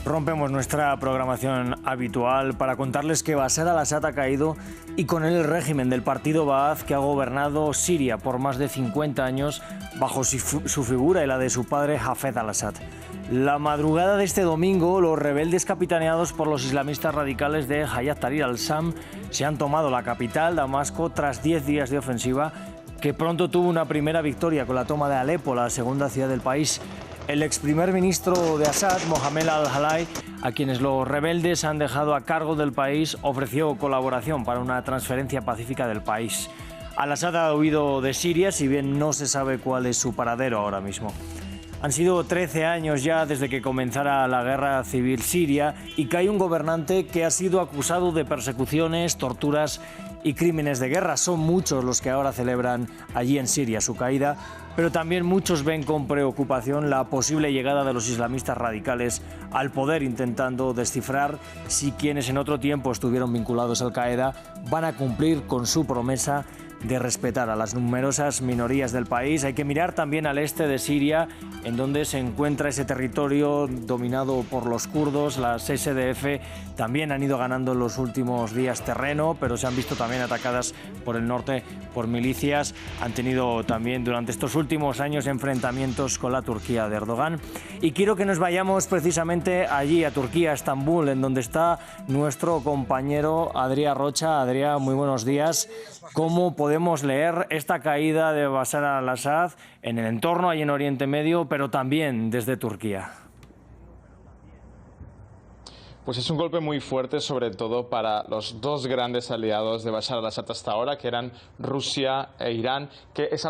Rompemos nuestra programación habitual para contarles que Bashar al-Assad ha caído y con él el régimen del partido Baath, que ha gobernado Siria por más de 50 años bajo su figura y la de su padre Hafez al-Assad. La madrugada de este domingo, los rebeldes capitaneados por los islamistas radicales de Hayat Tahrir al-Sham se han tomado la capital, Damasco, tras 10 días de ofensiva, que pronto tuvo una primera victoria con la toma de Alepo, la segunda ciudad del país. El ex primer ministro de Assad, Mohamed al-Halai, a quienes los rebeldes han dejado a cargo del país, ofreció colaboración para una transferencia pacífica del país. Al-Assad ha huido de Siria, si bien no se sabe cuál es su paradero ahora mismo. Han sido 13 años ya desde que comenzara la guerra civil siria y que hay un gobernante que ha sido acusado de persecuciones, torturas y crímenes de guerra. Son muchos los que ahora celebran allí en Siria su caída, pero también muchos ven con preocupación la posible llegada de los islamistas radicales al poder, intentando descifrar si quienes en otro tiempo estuvieron vinculados a Al-Qaeda van a cumplir con su promesa de respetar a las numerosas minorías del país. Hay que mirar también al este de Siria, en donde se encuentra ese territorio dominado por los kurdos. Las SDF también han ido ganando en los últimos días terreno, pero se han visto también atacadas por el norte por milicias. Han tenido también durante estos últimos años enfrentamientos con la Turquía de Erdogan. Y quiero que nos vayamos precisamente allí, a Turquía, a Estambul, en donde está nuestro compañero Adrià Rocha. Adrià, muy buenos días. ¿Cómo podemos leer esta caída de Bashar al-Assad en el entorno y en Oriente Medio, pero también desde Turquía? Pues es un golpe muy fuerte, sobre todo para los dos grandes aliados de Bashar al-Assad hasta ahora, que eran Rusia e Irán, que es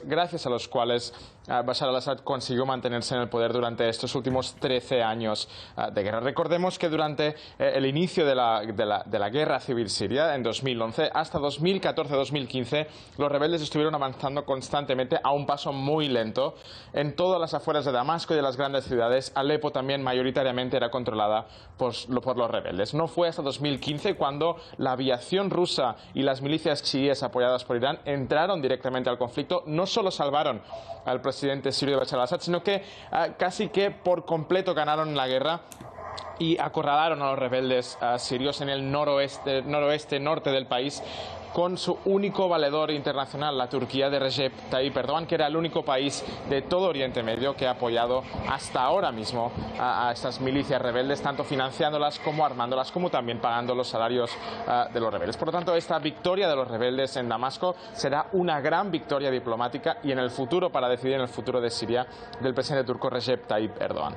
gracias a los cuales Bashar al-Assad consiguió mantenerse en el poder durante estos últimos 13 años de guerra. Recordemos que durante el inicio de la guerra civil siria, en 2011, hasta 2014-2015, los rebeldes estuvieron avanzando constantemente a un paso muy lento en todas las afueras de Damasco y de las grandes ciudades. Alepo también mayoritariamente era controlada por los rebeldes. No fue hasta 2015 cuando la aviación rusa y las milicias chiíes apoyadas por Irán entraron directamente al conflicto. No solo salvaron al presidente sirio Bashar al-Assad, sino que casi que por completo ganaron la guerra y acorralaron a los rebeldes sirios en el norte del país, con su único valedor internacional, la Turquía de Recep Tayyip Erdogan, que era el único país de todo Oriente Medio que ha apoyado hasta ahora mismo a estas milicias rebeldes, tanto financiándolas como armándolas, como también pagando los salarios de los rebeldes. Por lo tanto, esta victoria de los rebeldes en Damasco será una gran victoria diplomática y en el futuro, para decidir en el futuro de Siria, del presidente turco Recep Tayyip Erdogan.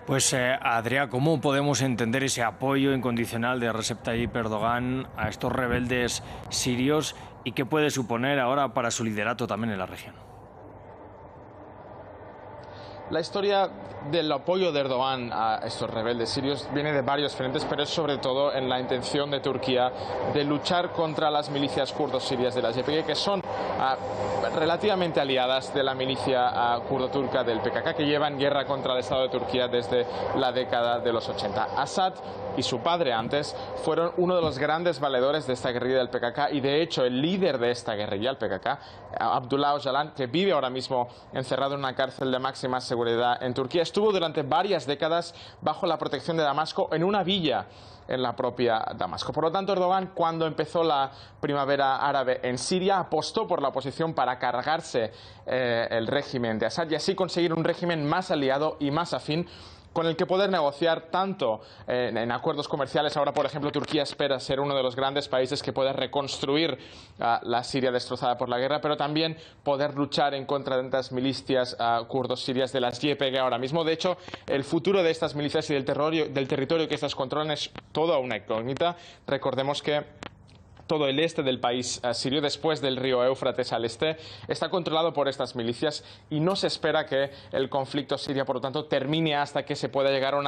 Pues Adrià, ¿cómo podemos entender ese apoyo incondicional de Recep Tayyip Erdogan a estos rebeldes sirios y qué puede suponer ahora para su liderato también en la región? La historia del apoyo de Erdogan a estos rebeldes sirios viene de varios frentes, pero es sobre todo en la intención de Turquía de luchar contra las milicias kurdos sirias de la YPG, que son relativamente aliadas de la milicia kurdo-turca del PKK, que llevan guerra contra el Estado de Turquía desde la década de los 80. Assad y su padre antes fueron uno de los grandes valedores de esta guerrilla del PKK y de hecho el líder de esta guerrilla, el PKK, Abdullah Öcalan, que vive ahora mismo encerrado en una cárcel de máxima seguridad en Turquía, estuvo durante varias décadas bajo la protección de Damasco en una villa en la propia Damasco. Por lo tanto, Erdogan, cuando empezó la primavera árabe en Siria, apostó por la oposición para cargarse el régimen de Assad y así conseguir un régimen más aliado y más afín, con el que poder negociar tanto en acuerdos comerciales. Ahora, por ejemplo, Turquía espera ser uno de los grandes países que pueda reconstruir la Siria destrozada por la guerra, pero también poder luchar en contra de estas milicias kurdos sirias de las YPG ahora mismo. De hecho, el futuro de estas milicias y del territorio que estas controlan es toda una incógnita. Recordemos que todo el este del país sirio, después del río Éufrates al este, está controlado por estas milicias y no se espera que el conflicto sirio, por lo tanto, termine hasta que se pueda llegar a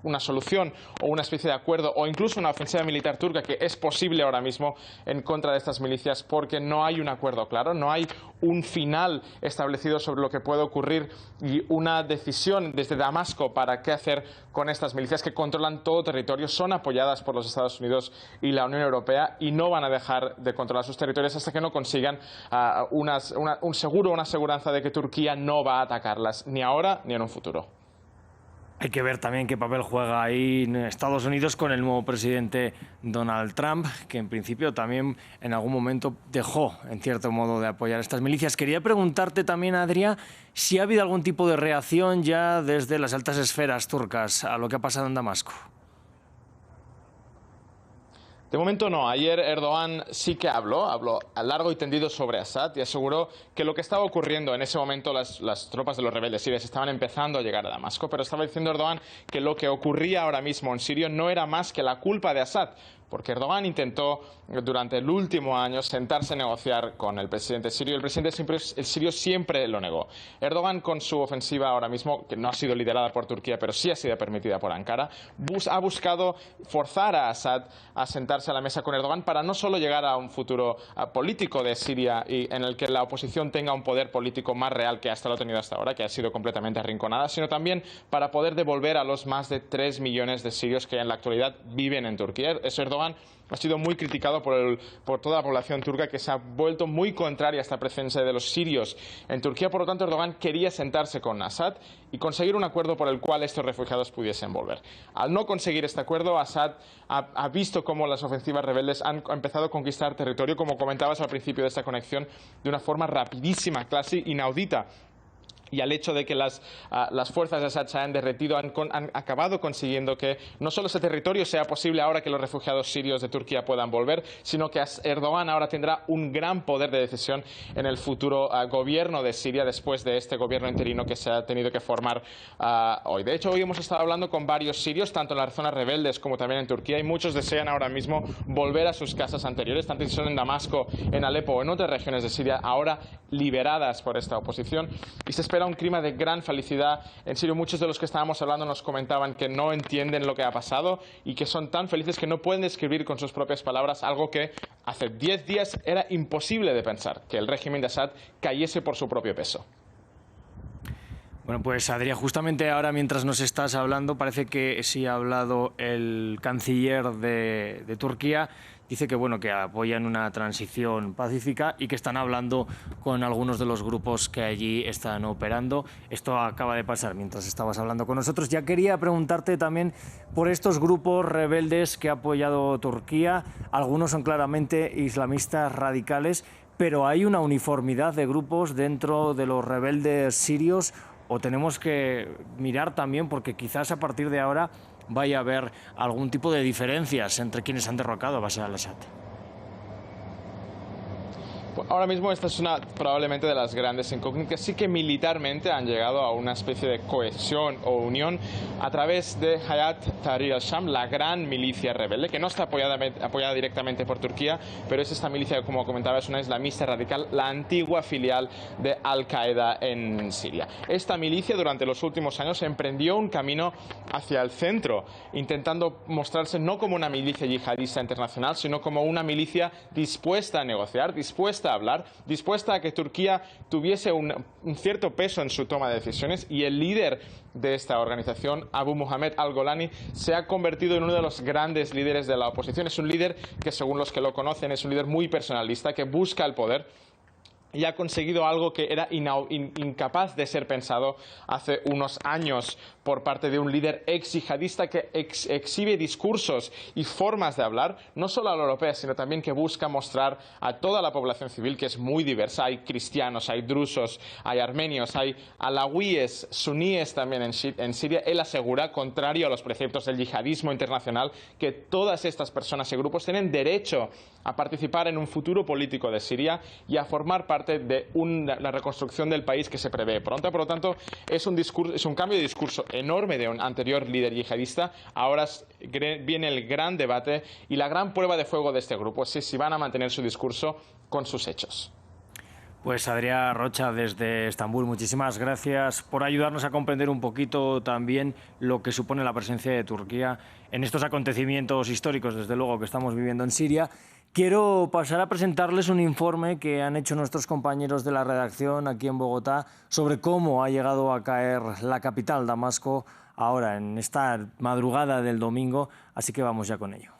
una solución o una especie de acuerdo o incluso una ofensiva militar turca, que es posible ahora mismo en contra de estas milicias, porque no hay un acuerdo claro, no hay un final establecido sobre lo que puede ocurrir y una decisión desde Damasco para qué hacer con estas milicias que controlan todo territorio, son apoyadas por los Estados Unidos y la Unión Europea y no van a dejar de controlar sus territorios hasta que no consigan un seguro, una aseguranza de que Turquía no va a atacarlas ni ahora ni en un futuro. Hay que ver también qué papel juega ahí en Estados Unidos con el nuevo presidente Donald Trump, que en principio también en algún momento dejó, en cierto modo, de apoyar estas milicias. Quería preguntarte también, Adrià, si ha habido algún tipo de reacción ya desde las altas esferas turcas a lo que ha pasado en Damasco. De momento no. Ayer Erdogan sí que habló a largo y tendido sobre Assad y aseguró que lo que estaba ocurriendo en ese momento, las tropas de los rebeldes sirios estaban empezando a llegar a Damasco, pero estaba diciendo Erdogan que lo que ocurría ahora mismo en Siria no era más que la culpa de Assad, porque Erdogan intentó durante el último año sentarse a negociar con el presidente sirio y el presidente sirio siempre lo negó. Erdogan, con su ofensiva ahora mismo, que no ha sido liderada por Turquía, pero sí ha sido permitida por Ankara, ha buscado forzar a Assad a sentarse a la mesa con Erdogan para no solo llegar a un futuro político de Siria y en el que la oposición tenga un poder político más real que hasta lo ha tenido hasta ahora, que ha sido completamente arrinconada, sino también para poder devolver a los más de 3 millones de sirios que en la actualidad viven en Turquía. Erdogan ha sido muy criticado por toda la población turca, que se ha vuelto muy contraria a esta presencia de los sirios en Turquía. Por lo tanto, Erdogan quería sentarse con Assad y conseguir un acuerdo por el cual estos refugiados pudiesen volver. Al no conseguir este acuerdo, Assad ha visto cómo las ofensivas rebeldes han empezado a conquistar territorio, como comentabas al principio de esta conexión, de una forma rapidísima, casi inaudita. Y al hecho de que las fuerzas de Assad se hayan derretido, han acabado consiguiendo que no solo ese territorio sea posible ahora que los refugiados sirios de Turquía puedan volver, sino que Erdogan ahora tendrá un gran poder de decisión en el futuro gobierno de Siria después de este gobierno interino que se ha tenido que formar hoy. De hecho, hoy hemos estado hablando con varios sirios, tanto en las zonas rebeldes como también en Turquía, y muchos desean ahora mismo volver a sus casas anteriores, tanto si son en Damasco, en Alepo o en otras regiones de Siria, ahora liberadas por esta oposición. Y se espera un clima de gran felicidad en Siria. Muchos de los que estábamos hablando nos comentaban que no entienden lo que ha pasado y que son tan felices que no pueden describir con sus propias palabras algo que hace 10 días era imposible de pensar, que el régimen de Assad cayese por su propio peso. Bueno, pues Adrià, justamente ahora mientras nos estás hablando, parece que sí ha hablado el canciller de Turquía. Dice que bueno, que apoyan una transición pacífica y que están hablando con algunos de los grupos que allí están operando. Esto acaba de pasar mientras estabas hablando con nosotros. Ya quería preguntarte también por estos grupos rebeldes que ha apoyado Turquía. Algunos son claramente islamistas radicales, pero ¿hay una uniformidad de grupos dentro de los rebeldes sirios? ¿O tenemos que mirar también, porque quizás a partir de ahora vaya a haber algún tipo de diferencias entre quienes han derrocado a Bashar al-Assad? Ahora mismo esta es probablemente de las grandes incógnitas. Sí que militarmente han llegado a una especie de cohesión o unión a través de Hayat Tahrir al-Sham, la gran milicia rebelde, que no está apoyada directamente por Turquía, pero es esta milicia, como comentaba, es una islamista radical, la antigua filial de Al-Qaeda en Siria. Esta milicia durante los últimos años emprendió un camino hacia el centro, intentando mostrarse no como una milicia yihadista internacional, sino como una milicia dispuesta a negociar, dispuesta a hablar, dispuesta a que Turquía tuviese un cierto peso en su toma de decisiones, y el líder de esta organización, Abu Mohammed al-Golani, se ha convertido en uno de los grandes líderes de la oposición. Es un líder que, según los que lo conocen, es un líder muy personalista, que busca el poder y ha conseguido algo que era incapaz de ser pensado hace unos años por parte de un líder ex yihadista que exhibe discursos y formas de hablar, no solo a la europea, sino también que busca mostrar a toda la población civil que es muy diversa. Hay cristianos, hay drusos, hay armenios, hay alawíes, suníes también en Siria. Él asegura, contrario a los preceptos del yihadismo internacional, que todas estas personas y grupos tienen derecho a participar en un futuro político de Siria y a formar parte de la reconstrucción del país que se prevé pronto. Por lo tanto, es un cambio de discurso enorme de un anterior líder yihadista. Ahora viene el gran debate y la gran prueba de fuego de este grupo, es si van a mantener su discurso con sus hechos. Pues Adrià Rocha, desde Estambul, muchísimas gracias por ayudarnos a comprender un poquito también lo que supone la presencia de Turquía en estos acontecimientos históricos, desde luego, que estamos viviendo en Siria. Quiero pasar a presentarles un informe que han hecho nuestros compañeros de la redacción aquí en Bogotá sobre cómo ha llegado a caer la capital, Damasco, ahora en esta madrugada del domingo, así que vamos ya con ello.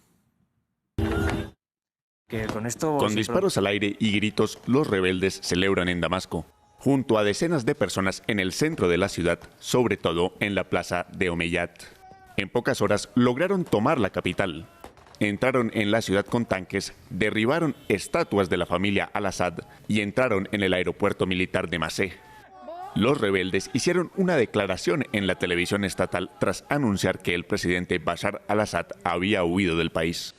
Con disparos al aire y gritos, los rebeldes celebran en Damasco. junto a decenas de personas en el centro de la ciudad, sobre todo en la plaza de Omeyyad. En pocas horas lograron tomar la capital. Entraron en la ciudad con tanques, derribaron estatuas de la familia al-Assad y entraron en el aeropuerto militar de Masé. Los rebeldes hicieron una declaración en la televisión estatal tras anunciar que el presidente Bashar al-Assad había huido del país.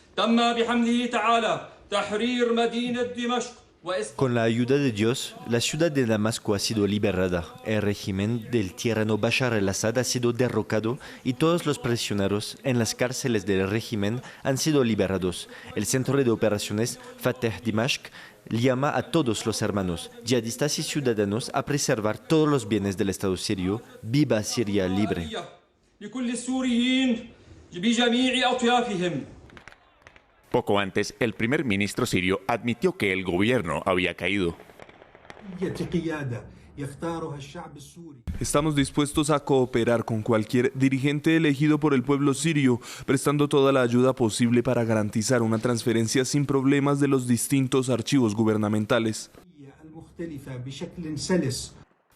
Con la ayuda de Dios, la ciudad de Damasco ha sido liberada, el régimen del tirano Bashar al-Assad ha sido derrocado y todos los prisioneros en las cárceles del régimen han sido liberados. El centro de operaciones Fateh Dimashq llama a todos los hermanos, yihadistas y ciudadanos a preservar todos los bienes del Estado sirio. ¡Viva Siria libre! Poco antes, el primer ministro sirio admitió que el gobierno había caído. Estamos dispuestos a cooperar con cualquier dirigente elegido por el pueblo sirio, prestando toda la ayuda posible para garantizar una transferencia sin problemas de los distintos archivos gubernamentales.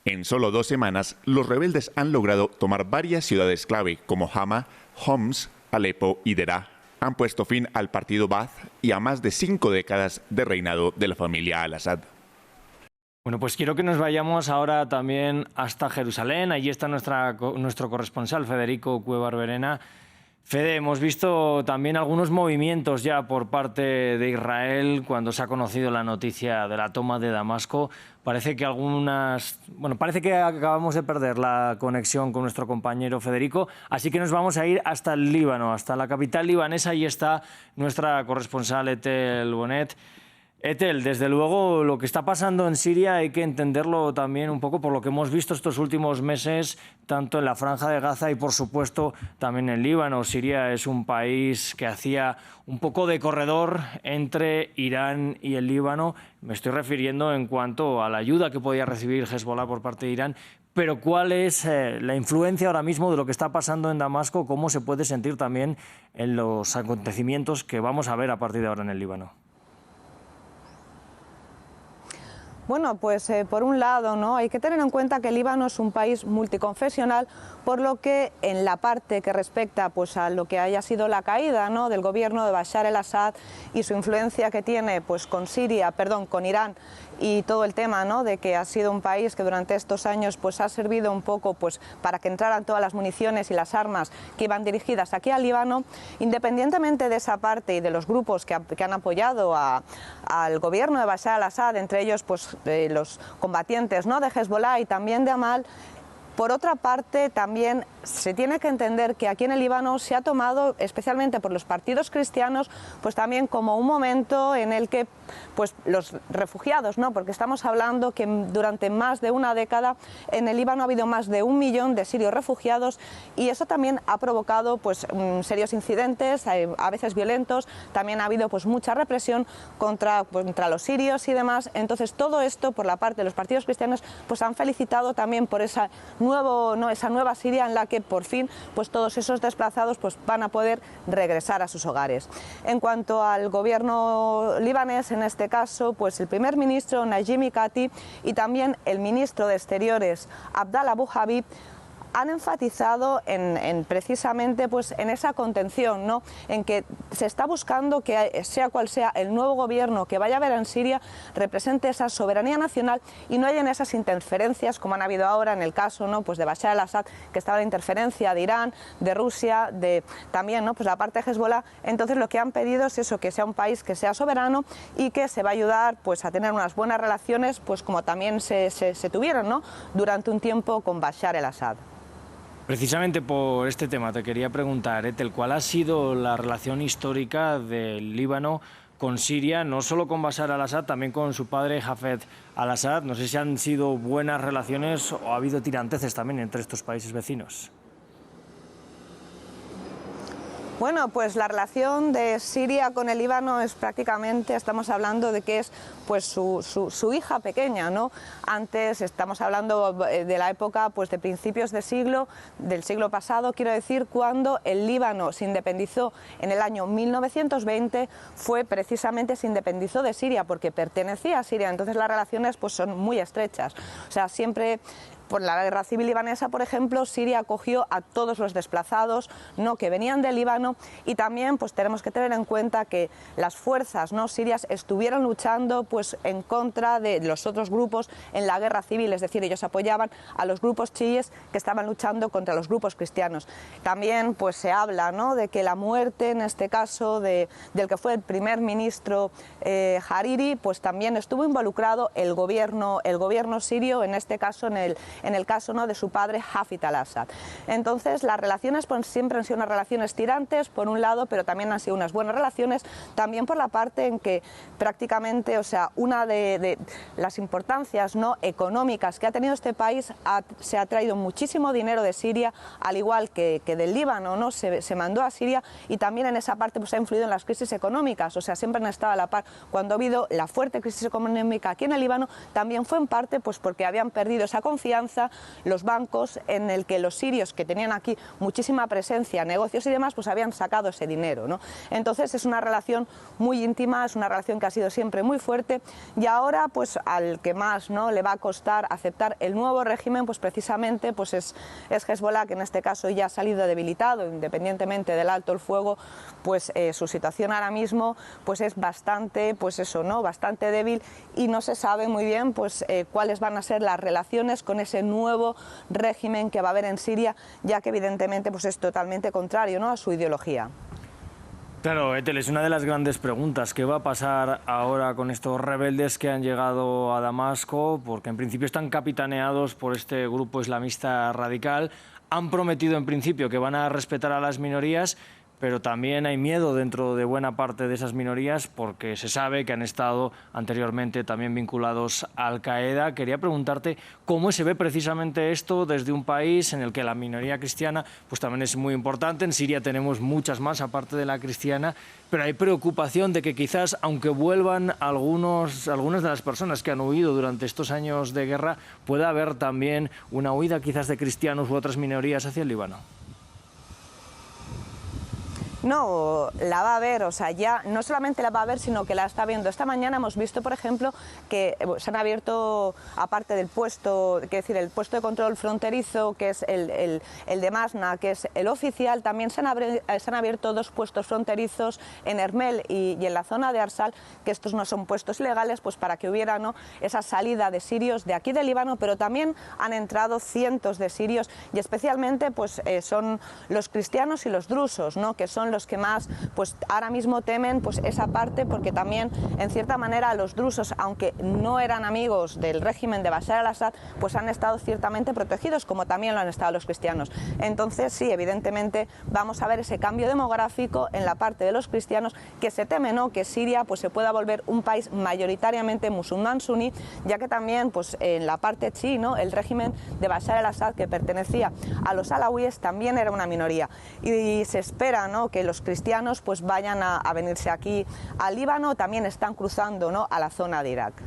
En solo 2 semanas, los rebeldes han logrado tomar varias ciudades clave como Hama, Homs, Alepo y Deraa. Han puesto fin al partido Ba'ath y a más de 5 décadas de reinado de la familia al-Assad. Bueno, pues quiero que nos vayamos ahora también hasta Jerusalén. Allí está nuestro corresponsal Federico Cuéllar Verena. Fede, hemos visto también algunos movimientos ya por parte de Israel cuando se ha conocido la noticia de la toma de Damasco. Parece que parece que acabamos de perder la conexión con nuestro compañero Federico, así que nos vamos a ir hasta el Líbano, hasta la capital libanesa. Allí está nuestra corresponsal Etel Bonet. Etel, desde luego lo que está pasando en Siria hay que entenderlo también un poco por lo que hemos visto estos últimos meses, tanto en la Franja de Gaza y por supuesto también en Líbano. Siria es un país que hacía un poco de corredor entre Irán y el Líbano. Me estoy refiriendo en cuanto a la ayuda que podía recibir Hezbollah por parte de Irán. Pero ¿cuál es la influencia ahora mismo de lo que está pasando en Damasco? ¿Cómo se puede sentir también en los acontecimientos que vamos a ver a partir de ahora en el Líbano? Bueno, pues por un lado, ¿no? Hay que tener en cuenta que el Líbano es un país multiconfesional, por lo que en la parte que respecta pues, a lo que haya sido la caída, ¿no? del gobierno de Bashar al-Assad y su influencia que tiene pues, con Irán y todo el tema, ¿no? de que ha sido un país que durante estos años pues, ha servido un poco pues, para que entraran todas las municiones y las armas que iban dirigidas aquí al Líbano. Independientemente de esa parte y de los grupos que han apoyado al gobierno de Bashar al-Assad, entre ellos pues, los combatientes, ¿no? de Hezbollah y también de Amal. Por otra parte, también se tiene que entender que aquí en el Líbano se ha tomado, especialmente por los partidos cristianos, pues también como un momento en el que pues, los refugiados, ¿no? porque estamos hablando que durante más de una década en el Líbano ha habido más de 1 millón de sirios refugiados y eso también ha provocado pues, serios incidentes, a veces violentos, también ha habido pues, mucha represión contra los sirios y demás. Entonces todo esto por la parte de los partidos cristianos pues han felicitado también por esa nueva Siria en la que por fin pues todos esos desplazados pues van a poder regresar a sus hogares. En cuanto al gobierno libanés, en este caso pues el primer ministro Najib Mikati y también el ministro de Exteriores Abdallah Abu Habib han enfatizado precisamente pues, en esa contención, ¿no? en que se está buscando que sea cual sea el nuevo gobierno que vaya a haber en Siria represente esa soberanía nacional y no hayan esas interferencias como han habido ahora en el caso, ¿no? pues de Bashar al-Assad, que estaba la interferencia de Irán, de Rusia, de también ¿no? pues la parte de Hezbollah. Entonces lo que han pedido es eso, que sea un país que sea soberano y que se va a ayudar pues, a tener unas buenas relaciones pues, como también se tuvieron, ¿no? durante un tiempo con Bashar al-Assad. Precisamente por este tema te quería preguntar, Etel, ¿cuál ha sido la relación histórica del Líbano con Siria, no solo con Bashar al-Assad, también con su padre Hafez al-Assad? No sé si han sido buenas relaciones o ha habido tiranteces también entre estos países vecinos. Bueno, pues la relación de Siria con el Líbano es prácticamente, estamos hablando de que es pues su hija pequeña, ¿no? Antes estamos hablando de la época pues de principios del siglo pasado, quiero decir, cuando el Líbano se independizó en el año 1920, fue precisamente se independizó de Siria porque pertenecía a Siria, entonces las relaciones pues son muy estrechas, o sea, siempre. Por la guerra civil libanesa, por ejemplo, Siria acogió a todos los desplazados, ¿no?, que venían del Líbano, y también pues tenemos que tener en cuenta que las fuerzas, ¿no?, sirias estuvieron luchando pues en contra de los otros grupos en la guerra civil, es decir, ellos apoyaban a los grupos chiíes que estaban luchando contra los grupos cristianos. También pues se habla, ¿no?, de que la muerte, en este caso, del que fue el primer ministro Hariri, pues también estuvo involucrado el gobierno sirio, en este caso en el caso, ¿no?, de su padre Hafid al-Assad. Entonces las relaciones pues, siempre han sido unas relaciones tirantes por un lado, pero también han sido unas buenas relaciones, también por la parte en que prácticamente, o sea, una de las importancias, ¿no?, económicas que ha tenido este país, se ha traído muchísimo dinero de Siria, al igual que del Líbano, ¿no?, se mandó a Siria, y también en esa parte pues, ha influido en las crisis económicas, o sea, siempre han estado a la par. Cuando ha habido la fuerte crisis económica aquí en el Líbano, también fue en parte pues, porque habían perdido esa confianza los bancos, en el que los sirios que tenían aquí muchísima presencia, negocios y demás, pues habían sacado ese dinero, ¿no? Entonces es una relación muy íntima, es una relación que ha sido siempre muy fuerte, y ahora pues al que más, ¿no?, le va a costar aceptar el nuevo régimen, pues precisamente pues es Hezbollah, que en este caso ya ha salido debilitado, independientemente del alto el fuego, pues su situación ahora mismo pues es bastante, pues eso, ¿no?, bastante débil, y no se sabe muy bien pues cuáles van a ser las relaciones con ese nuevo régimen que va a haber en Siria, ya que evidentemente pues es totalmente contrario, ¿no?, a su ideología. Claro, Ethel, es una de las grandes preguntas. ¿Qué va a pasar ahora con estos rebeldes que han llegado a Damasco? Porque en principio están capitaneados por este grupo islamista radical. Han prometido en principio que van a respetar a las minorías, pero también hay miedo dentro de buena parte de esas minorías porque se sabe que han estado anteriormente también vinculados a Al-Qaeda. Quería preguntarte cómo se ve precisamente esto desde un país en el que la minoría cristiana pues también es muy importante. En Siria tenemos muchas más aparte de la cristiana, pero hay preocupación de que quizás, aunque vuelvan algunas de las personas que han huido durante estos años de guerra, pueda haber también una huida quizás de cristianos u otras minorías hacia el Líbano. No, la va a ver, o sea, ya no solamente la va a ver, sino que la está viendo. Esta mañana hemos visto, por ejemplo, que se han abierto, aparte del puesto, el puesto de control fronterizo, que es el de Masna, que es el oficial, también se han abierto dos puestos fronterizos en Ermel y en la zona de Arsal, que estos no son puestos ilegales, pues para que hubiera, ¿no?, esa salida de sirios de aquí del Líbano, pero también han entrado cientos de sirios, y especialmente pues son los cristianos y los drusos, ¿no?, que son los que más pues ahora mismo temen pues esa parte, porque también en cierta manera los drusos, aunque no eran amigos del régimen de Bashar al-Assad, pues han estado ciertamente protegidos, como también lo han estado los cristianos. Entonces sí, evidentemente vamos a ver ese cambio demográfico en la parte de los cristianos, que se teme, ¿no?, que Siria pues se pueda volver un país mayoritariamente musulmán suní, ya que también pues en la parte chií, ¿no?, el régimen de Bashar al-Assad, que pertenecía a los alawíes, también era una minoría, y se espera, ¿no?, que los cristianos pues vayan a venirse aquí al Líbano, también están cruzando, ¿no?, a la zona de Irak.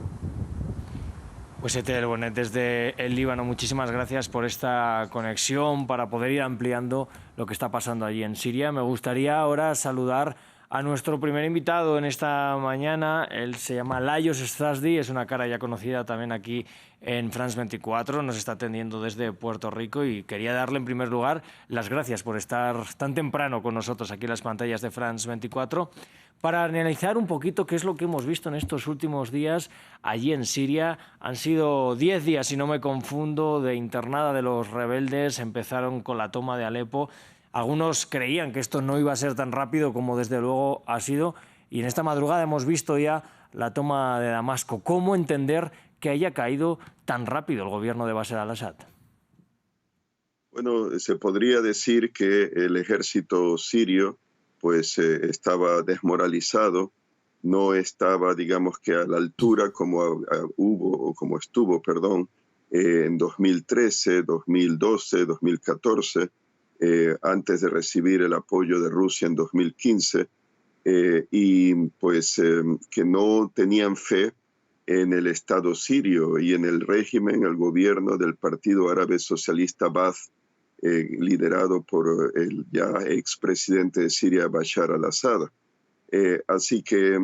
Pues Ethel Bonet, desde el Líbano, muchísimas gracias por esta conexión para poder ir ampliando lo que está pasando allí en Siria. Me gustaría ahora saludar a nuestro primer invitado en esta mañana. Él se llama Lajos Strazdi, es una cara ya conocida también aquí en France 24, nos está atendiendo desde Puerto Rico, y quería darle en primer lugar las gracias por estar tan temprano con nosotros aquí en las pantallas de France 24 para analizar un poquito qué es lo que hemos visto en estos últimos días allí en Siria. Han sido 10 días, si no me confundo, de internada de los rebeldes. Empezaron con la toma de Alepo. Algunos creían que esto no iba a ser tan rápido como desde luego ha sido, y en esta madrugada hemos visto ya la toma de Damasco. ¿Cómo entender que haya caído tan rápido el gobierno de Bashar al-Assad? Bueno, se podría decir que el ejército sirio pues estaba desmoralizado, no estaba, digamos, que a la altura como estuvo en 2013, 2012, 2014, antes de recibir el apoyo de Rusia en 2015, y pues que no tenían fe en el Estado sirio y en el régimen, el gobierno del Partido Árabe Socialista Baath, liderado por el ya expresidente de Siria, Bashar al-Assad. Así que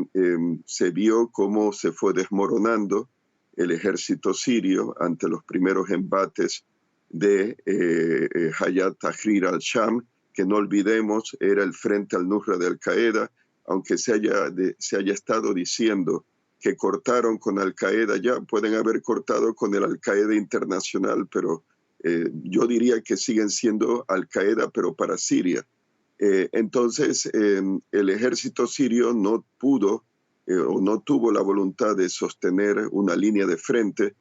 se vio cómo se fue desmoronando el ejército sirio ante los primeros embates de Hayat Tahrir al-Sham, que no olvidemos era el frente al-Nusra de Al-Qaeda, aunque se haya estado diciendo que cortaron con Al-Qaeda, ya pueden haber cortado con el Al-Qaeda internacional, pero yo diría que siguen siendo Al-Qaeda, pero para Siria. Entonces, el ejército sirio no pudo o no tuvo la voluntad de sostener una línea de frente,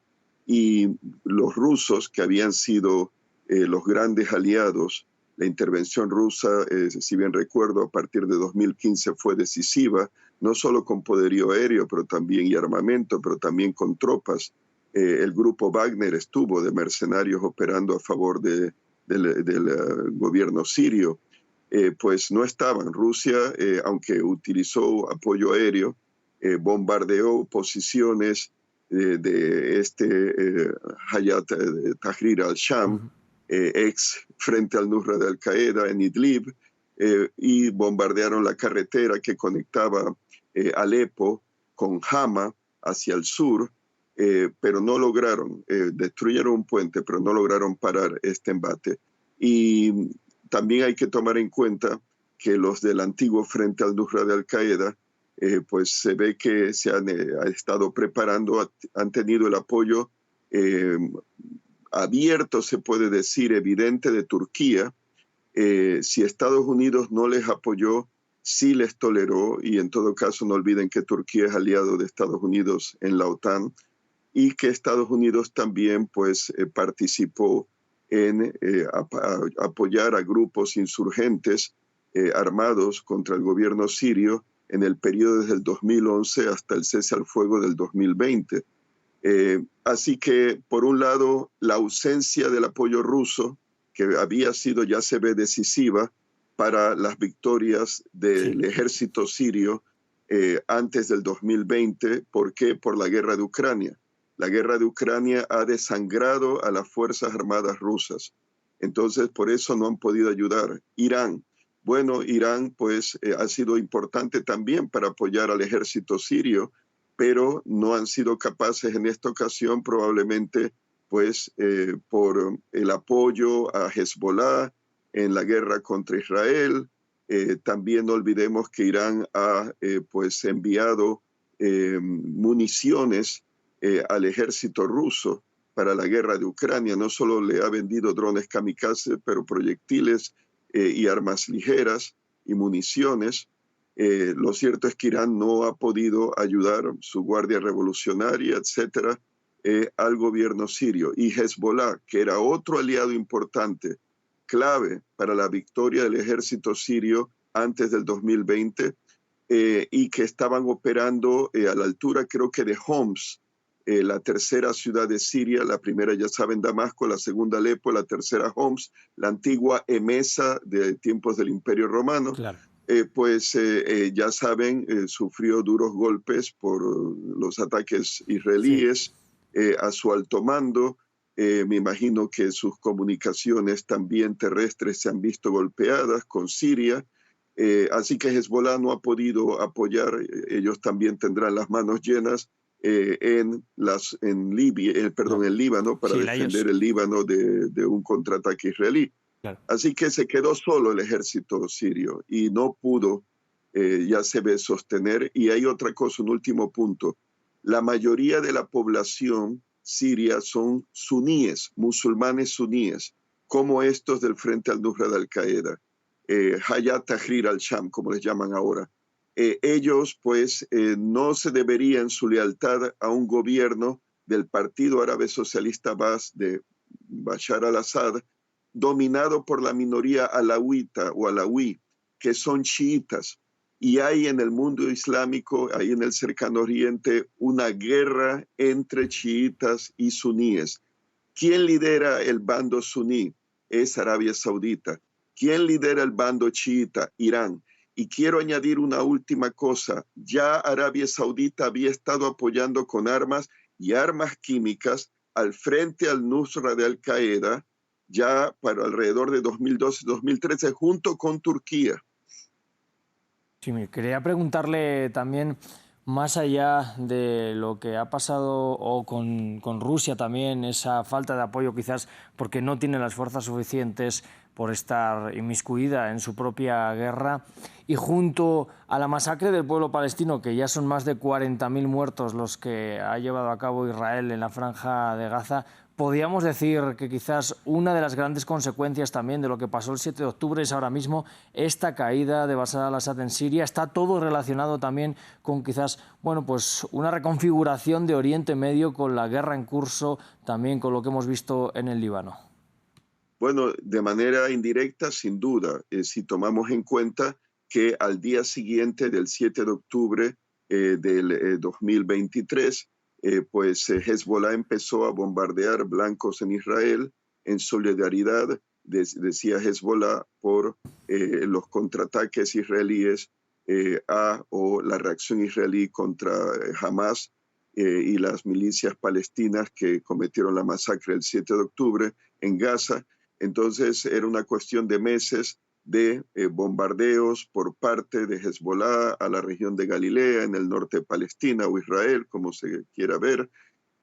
y los rusos, que habían sido los grandes aliados, la intervención rusa, si bien recuerdo, a partir de 2015 fue decisiva, no solo con poderío aéreo pero también y armamento, pero también con tropas. El grupo Wagner estuvo de mercenarios operando a favor del gobierno sirio. Pues no estaban. Rusia, aunque utilizó apoyo aéreo, bombardeó posiciones de Hayat Tahrir al-Sham, ex frente al Nusra de Al-Qaeda en Idlib, y bombardearon la carretera que conectaba Alepo con Hama hacia el sur, pero no lograron, destruyeron un puente, pero no lograron parar este embate. Y también hay que tomar en cuenta que los del antiguo frente al Nusra de Al-Qaeda, pues se ve que se han estado preparando, han tenido el apoyo abierto, se puede decir, evidente de Turquía. Si Estados Unidos no les apoyó, sí les toleró, y en todo caso no olviden que Turquía es aliado de Estados Unidos en la OTAN, y que Estados Unidos también pues participó en apoyar a grupos insurgentes armados contra el gobierno sirio en el periodo desde el 2011 hasta el cese al fuego del 2020. Así que, por un lado, la ausencia del apoyo ruso, que había sido, ya se ve, decisiva para las victorias del ejército sirio antes del 2020. ¿Por qué? Por la guerra de Ucrania. La guerra de Ucrania ha desangrado a las Fuerzas Armadas rusas. Entonces, por eso no han podido ayudar. Irán. Bueno, Irán pues ha sido importante también para apoyar al ejército sirio, pero no han sido capaces en esta ocasión, probablemente pues por el apoyo a Hezbollah en la guerra contra Israel. También no olvidemos que Irán ha pues enviado municiones al ejército ruso para la guerra de Ucrania. No solo le ha vendido drones kamikaze, pero proyectiles y armas ligeras y municiones. Lo cierto es que Irán no ha podido ayudar, su guardia revolucionaria, etcétera, al gobierno sirio. Y Hezbollah, que era otro aliado importante, clave para la victoria del ejército sirio antes del 2020, y que estaban operando a la altura, creo que de Homs, la tercera ciudad de Siria. La primera, ya saben, Damasco, la segunda Alepo, la tercera Homs, la antigua Emesa de tiempos del Imperio Romano. Claro. Pues ya saben, sufrió duros golpes por los ataques israelíes a su alto mando. Me imagino que sus comunicaciones también terrestres se han visto golpeadas con Siria. Así que Hezbollah no ha podido apoyar. Ellos también tendrán las manos llenas en Líbano para defender el Líbano de un contraataque israelí. Claro. Así que se quedó solo el ejército sirio y no pudo, ya se ve, sostener. Y hay otra cosa, un último punto. La mayoría de la población siria son suníes, musulmanes suníes, como estos del Frente al-Nusra de Al-Qaeda, Hayat Tahrir al-Sham, como les llaman ahora. Ellos pues no se deberían su lealtad a un gobierno del Partido Árabe Socialista Baath de Bashar al-Assad, dominado por la minoría alawita o alawí, que son chiitas. Y hay en el mundo islámico, hay en el Cercano Oriente, una guerra entre chiitas y suníes. ¿Quién lidera el bando suní? Es Arabia Saudita. ¿Quién lidera el bando chiita? Irán. Y quiero añadir una última cosa. Ya Arabia Saudita había estado apoyando con armas y armas químicas al frente al Nusra de Al-Qaeda ya para alrededor de 2012-2013 junto con Turquía. Sí, me quería preguntarle también, más allá de lo que ha pasado o con Rusia también, esa falta de apoyo quizás porque no tiene las fuerzas suficientes por estar inmiscuida en su propia guerra, y junto a la masacre del pueblo palestino, que ya son más de 40.000 muertos los que ha llevado a cabo Israel en la franja de Gaza, podríamos decir que quizás una de las grandes consecuencias también de lo que pasó el 7 de octubre es ahora mismo esta caída de Bashar al-Assad en Siria. Está todo relacionado también con quizás, bueno, pues una reconfiguración de Oriente Medio con la guerra en curso, también con lo que hemos visto en el Líbano. Bueno, de manera indirecta, sin duda, si tomamos en cuenta que al día siguiente del 7 de octubre del 2023, pues Hezbollah empezó a bombardear blancos en Israel en solidaridad, decía Hezbollah, por los contraataques israelíes o la reacción israelí contra Hamas y las milicias palestinas que cometieron la masacre el 7 de octubre en Gaza. Entonces era una cuestión de meses de bombardeos por parte de Hezbollah a la región de Galilea, en el norte de Palestina o Israel, como se quiera ver.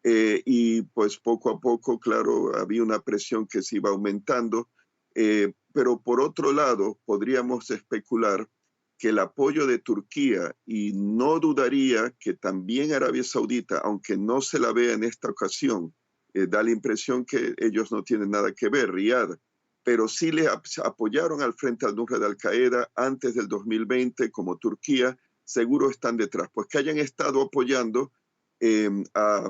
Y pues poco a poco, claro, había una presión que se iba aumentando. Pero por otro lado, podríamos especular que el apoyo de Turquía, y no dudaría que también Arabia Saudita, aunque no se la vea en esta ocasión, da la impresión que ellos no tienen nada que ver, Riad, pero sí le apoyaron al frente al Nusra de Al-Qaeda antes del 2020, como Turquía, seguro están detrás. Pues que hayan estado apoyando a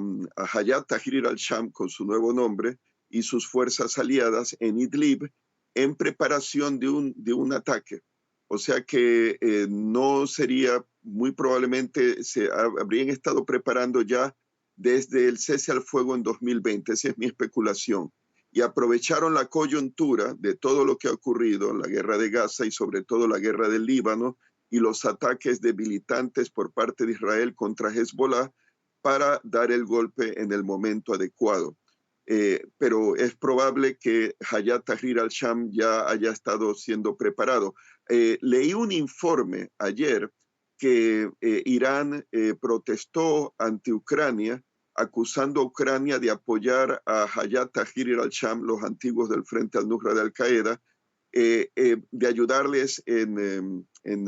Hayat Tahrir al-Sham con su nuevo nombre y sus fuerzas aliadas en Idlib en preparación de un ataque. O sea que no sería, muy probablemente se habrían estado preparando ya desde el cese al fuego en 2020, esa es mi especulación, y aprovecharon la coyuntura de todo lo que ha ocurrido, la guerra de Gaza y sobre todo la guerra del Líbano y los ataques debilitantes por parte de Israel contra Hezbollah para dar el golpe en el momento adecuado. Pero es probable que Hayat Tahrir al-Sham ya haya estado siendo preparado. Leí un informe ayer que Irán protestó ante Ucrania, acusando a Ucrania de apoyar a Hayat Tahrir al-Sham, los antiguos del Frente al-Nusra de Al-Qaeda, de ayudarles en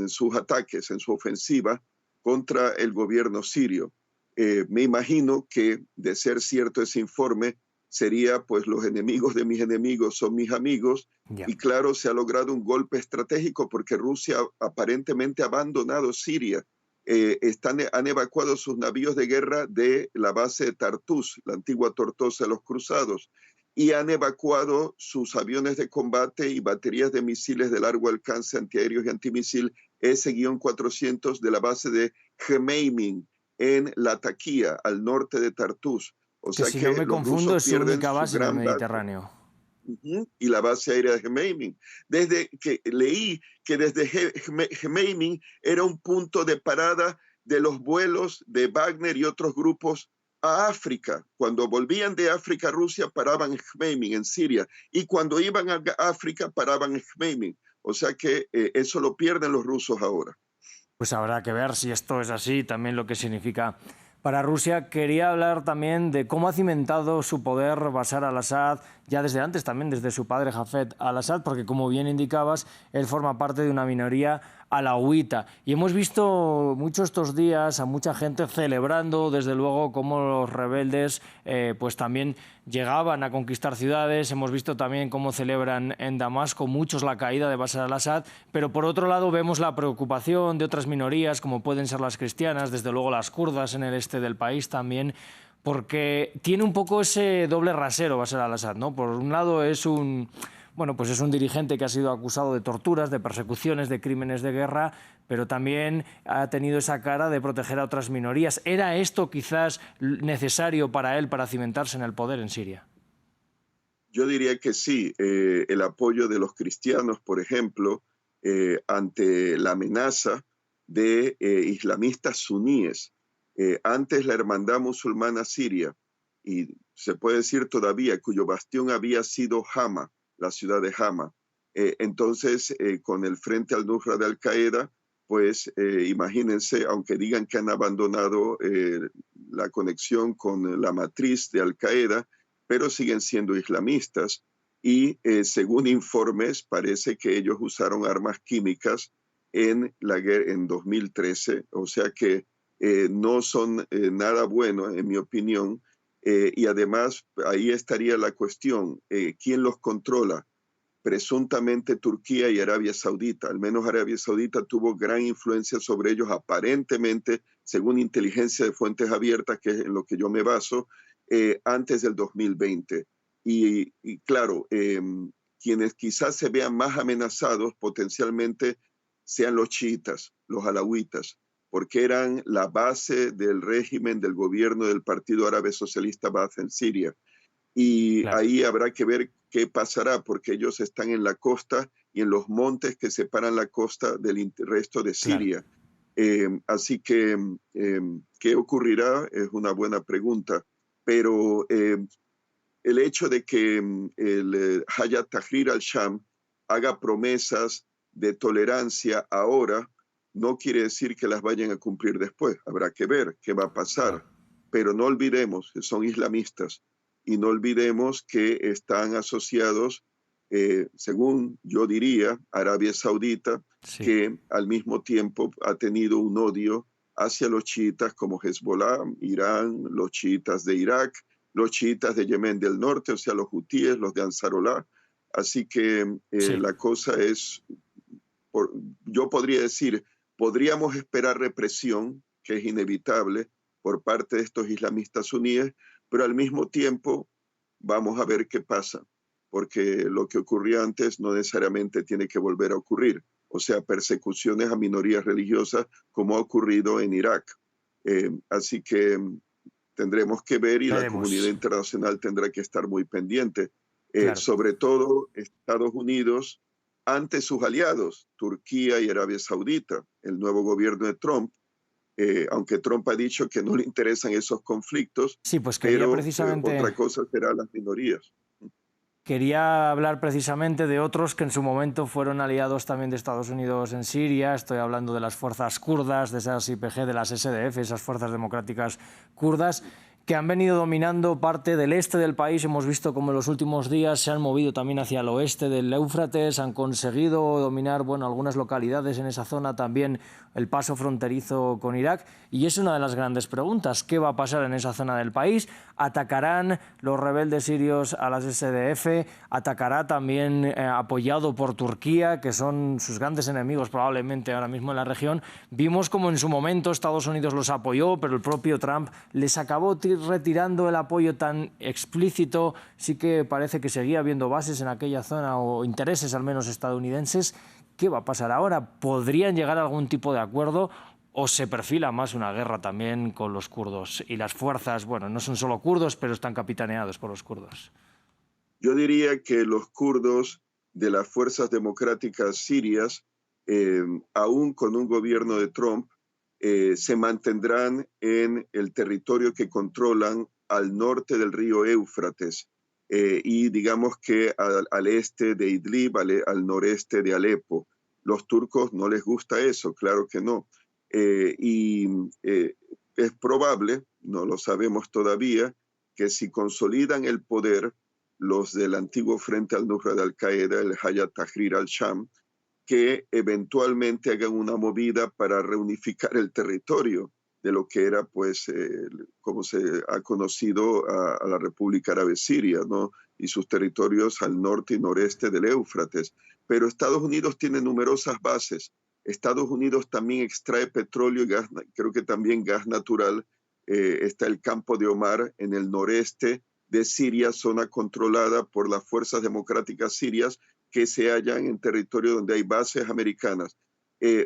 sus ataques, en su ofensiva contra el gobierno sirio. Me imagino que, de ser cierto ese informe, sería pues los enemigos de mis enemigos son mis amigos. Y claro, se ha logrado un golpe estratégico porque Rusia aparentemente ha abandonado Siria. Han evacuado sus navíos de guerra de la base de Tartus, la antigua Tortosa de los Cruzados, y han evacuado sus aviones de combate y baterías de misiles de largo alcance antiaéreos y antimisil S-400 de la base de Gemeimin en Latakia, al norte de Tartus. O sea si no me confundo, es su única base en el Mediterráneo. Y la base aérea de Gemeimin. Desde que leí que desde Gemeimin era un punto de parada de los vuelos de Wagner y otros grupos a África. Cuando volvían de África a Rusia, paraban en Gemeimin, en Siria. Y cuando iban a África, paraban en Gemeimin. O sea que eso lo pierden los rusos ahora. Pues habrá que ver si esto es así, también lo que significa para Rusia. Quería hablar también de cómo ha cimentado su poder Bashar al-Assad, ya desde antes también, desde su padre Hafez al-Assad, porque como bien indicabas, él forma parte de una minoría alauita. Y hemos visto mucho estos días a mucha gente celebrando, desde luego, cómo los rebeldes pues también llegaban a conquistar ciudades. Hemos visto también cómo celebran en Damasco muchos la caída de Bashar al-Assad, pero por otro lado vemos la preocupación de otras minorías, como pueden ser las cristianas, desde luego las kurdas en el este del país también, porque tiene un poco ese doble rasero Bashar al-Assad, ¿no? Por un lado es un dirigente que ha sido acusado de torturas, de persecuciones, de crímenes de guerra, pero también ha tenido esa cara de proteger a otras minorías. ¿Era esto quizás necesario para él para cimentarse en el poder en Siria? Yo diría que sí, el apoyo de los cristianos, por ejemplo, ante la amenaza de islamistas suníes. Antes la Hermandad Musulmana Siria, y se puede decir todavía, cuyo bastión había sido Hama, la ciudad de Hama. Entonces, con el Frente al-Nusra de Al-Qaeda, pues imagínense, aunque digan que han abandonado la conexión con la matriz de Al-Qaeda, pero siguen siendo islamistas y según informes parece que ellos usaron armas químicas en la guerra en 2013, o sea que no son nada bueno en mi opinión, y además ahí estaría la cuestión, ¿quién los controla? Presuntamente Turquía y Arabia Saudita. Al menos Arabia Saudita tuvo gran influencia sobre ellos aparentemente, según inteligencia de fuentes abiertas, que es en lo que yo me baso, antes del 2020. Y claro, quienes quizás se vean más amenazados potencialmente sean los chiitas, los alawitas, porque eran la base del régimen del gobierno del Partido Árabe Socialista Baath en Siria. Y Claro. ahí habrá que ver qué pasará, porque ellos están en la costa y en los montes que separan la costa del resto de Siria. Claro. Así que, ¿qué ocurrirá? Es una buena pregunta, pero el hecho de que el Hayat Tahrir al-Sham haga promesas de tolerancia ahora no quiere decir que las vayan a cumplir después. Habrá que ver qué va a pasar. Claro. Pero no olvidemos que son islamistas y no olvidemos que están asociados, según yo diría, Arabia Saudita, Sí. que al mismo tiempo ha tenido un odio hacia los chiitas como Hezbollah, Irán, los chiitas de Irak, los chiitas de Yemen del Norte, o sea, los hutíes, los de Ansarollah. Así que Sí. la cosa es, yo podría decir, podríamos esperar represión, que es inevitable, por parte de estos islamistas suníes, pero al mismo tiempo vamos a ver qué pasa, porque lo que ocurría antes no necesariamente tiene que volver a ocurrir, o sea, persecuciones a minorías religiosas como ha ocurrido en Irak. Así que tendremos que ver y la comunidad Veremos. internacional tendrá que estar muy pendiente, Claro. sobre todo Estados Unidos ante sus aliados, Turquía y Arabia Saudita, el nuevo gobierno de Trump, aunque Trump ha dicho que no le interesan esos conflictos, Sí, pues quería pero precisamente... otra cosa será las minorías. Quería hablar precisamente de otros que en su momento fueron aliados también de Estados Unidos en Siria. Estoy hablando de las fuerzas kurdas, de esas YPG, de las SDF, esas fuerzas democráticas kurdas, que han venido dominando parte del este del país. Hemos visto cómo en los últimos días se han movido también hacia el oeste del Éufrates, han conseguido dominar algunas localidades en esa zona, también el paso fronterizo con Irak. Y es una de las grandes preguntas: ¿qué va a pasar en esa zona del país? ¿Atacarán los rebeldes sirios a las SDF? ¿Atacará también apoyado por Turquía, que son sus grandes enemigos probablemente ahora mismo en la región? Vimos como en su momento Estados Unidos los apoyó, pero el propio Trump les acabó retirando el apoyo tan explícito. Sí que parece que seguía habiendo bases en aquella zona, o intereses al menos estadounidenses. ¿Qué va a pasar ahora? ¿Podrían llegar a algún tipo de acuerdo? ¿O se perfila más una guerra también con los kurdos? Y las fuerzas, no son solo kurdos, pero están capitaneados por los kurdos. Yo diría que los kurdos de las fuerzas democráticas sirias, aún con un gobierno de Trump, se mantendrán en el territorio que controlan al norte del río Éufrates, y digamos que al este de Idlib, al noreste de Alepo. Los turcos no les gusta eso, claro que no. Es probable, no lo sabemos todavía, que si consolidan el poder los del antiguo Frente al-Nusra de Al-Qaeda, el Hayat Tahrir al-Sham, que eventualmente hagan una movida para reunificar el territorio de lo que era, pues, como se ha conocido a la República Árabe Siria, ¿no? Y sus territorios al norte y noreste del Éufrates. Pero Estados Unidos tiene numerosas bases. Estados Unidos también extrae petróleo y gas, creo que también gas natural. Está el campo de Omar en el noreste de Siria, zona controlada por las fuerzas democráticas sirias que se hallan en territorio donde hay bases americanas.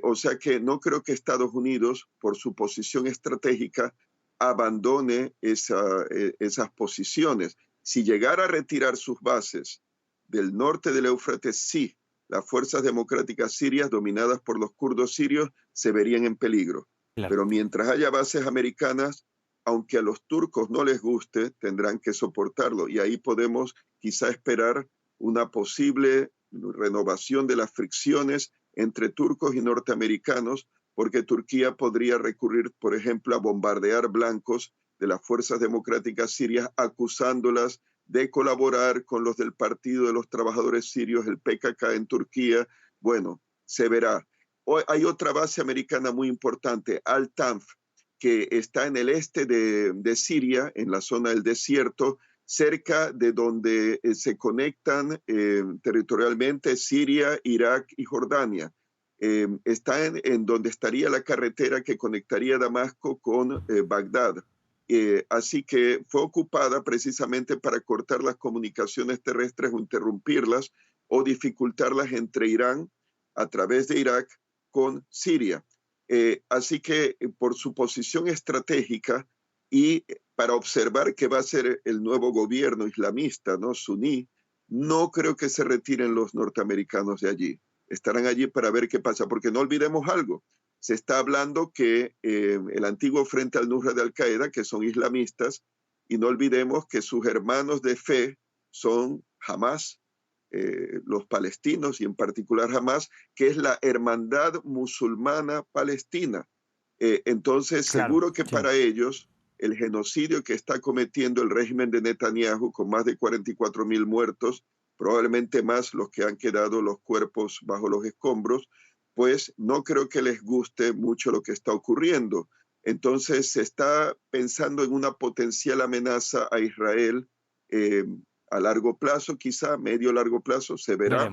O sea que no creo que Estados Unidos, por su posición estratégica, abandone esas posiciones. Si llegara a retirar sus bases del norte del Éufrates, sí, las fuerzas democráticas sirias dominadas por los kurdos sirios se verían en peligro. Claro. Pero mientras haya bases americanas, aunque a los turcos no les guste, tendrán que soportarlo. Y ahí podemos quizá esperar una posible renovación de las fricciones entre turcos y norteamericanos, porque Turquía podría recurrir, por ejemplo, a bombardear blancos de las fuerzas democráticas sirias, acusándolas de colaborar con los del Partido de los Trabajadores Sirios, el PKK en Turquía. Bueno, se verá. Hoy hay otra base americana muy importante, Al-Tanf, que está en el este de Siria, en la zona del desierto, cerca de donde se conectan territorialmente Siria, Irak y Jordania. Está en donde estaría la carretera que conectaría Damasco con Bagdad. Así que fue ocupada precisamente para cortar las comunicaciones terrestres o interrumpirlas o dificultarlas entre Irán a través de Irak con Siria. Así que por su posición estratégica y para observar qué va a ser el nuevo gobierno islamista, ¿no? Suní, no creo que se retiren los norteamericanos de allí. Estarán allí para ver qué pasa, porque no olvidemos algo. Se está hablando que el antiguo Frente al-Nusra de Al-Qaeda, que son islamistas, y no olvidemos que sus hermanos de fe son Hamas, los palestinos, y en particular Hamas, que es la hermandad musulmana palestina. Entonces, claro, seguro que sí, para ellos, el genocidio que está cometiendo el régimen de Netanyahu, con más de 44.000 muertos, probablemente más los que han quedado los cuerpos bajo los escombros, pues no creo que les guste mucho lo que está ocurriendo. Entonces se está pensando en una potencial amenaza a Israel a largo plazo, quizá medio largo plazo, se verá.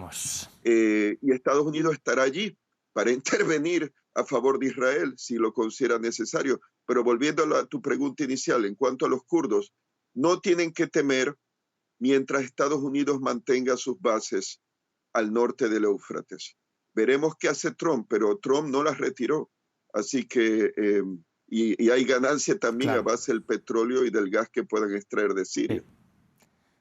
Y Estados Unidos estará allí para intervenir a favor de Israel si lo considera necesario. Pero volviendo a tu pregunta inicial, en cuanto a los kurdos, no tienen que temer mientras Estados Unidos mantenga sus bases al norte del Éufrates. Veremos qué hace Trump, pero Trump no las retiró. Así que, y hay ganancia también, claro, a base del petróleo y del gas que puedan extraer de Siria. Sí.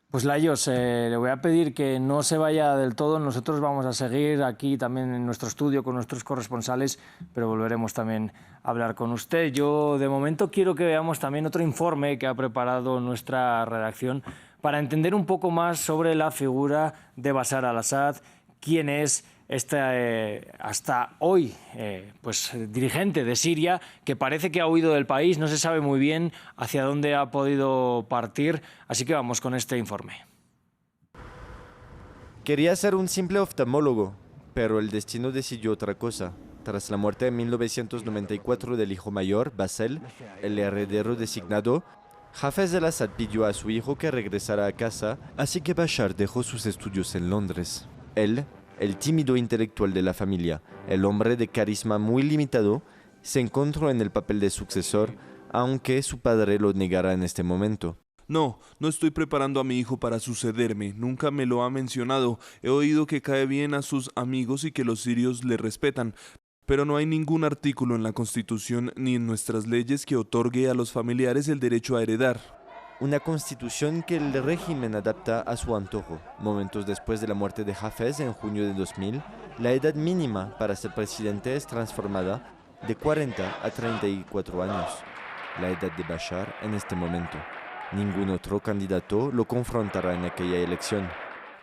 Pues Lajos, le voy a pedir que no se vaya del todo. Nosotros vamos a seguir aquí también en nuestro estudio con nuestros corresponsales, pero volveremos también a hablar con usted. Yo de momento quiero que veamos también otro informe que ha preparado nuestra redacción para entender un poco más sobre la figura de Bashar al-Assad, quién es hasta hoy pues dirigente de Siria, que parece que ha huido del país, no se sabe muy bien hacia dónde ha podido partir, así que vamos con este informe. Quería ser un simple oftalmólogo, pero el destino decidió otra cosa. Tras la muerte en 1994 del hijo mayor, Bassel, el heredero designado, Hafez al-Assad pidió a su hijo que regresara a casa, así que Bashar dejó sus estudios en Londres. Él, el tímido intelectual de la familia, el hombre de carisma muy limitado, se encontró en el papel de sucesor, aunque su padre lo negara en este momento. No estoy preparando a mi hijo para sucederme, nunca me lo ha mencionado. He oído que cae bien a sus amigos y que los sirios le respetan, pero no hay ningún artículo en la Constitución ni en nuestras leyes que otorgue a los familiares el derecho a heredar. Una constitución que el régimen adapta a su antojo. Momentos después de la muerte de Hafez en junio de 2000, la edad mínima para ser presidente es transformada de 40 a 34 años. La edad de Bashar en este momento. Ningún otro candidato lo confrontará en aquella elección.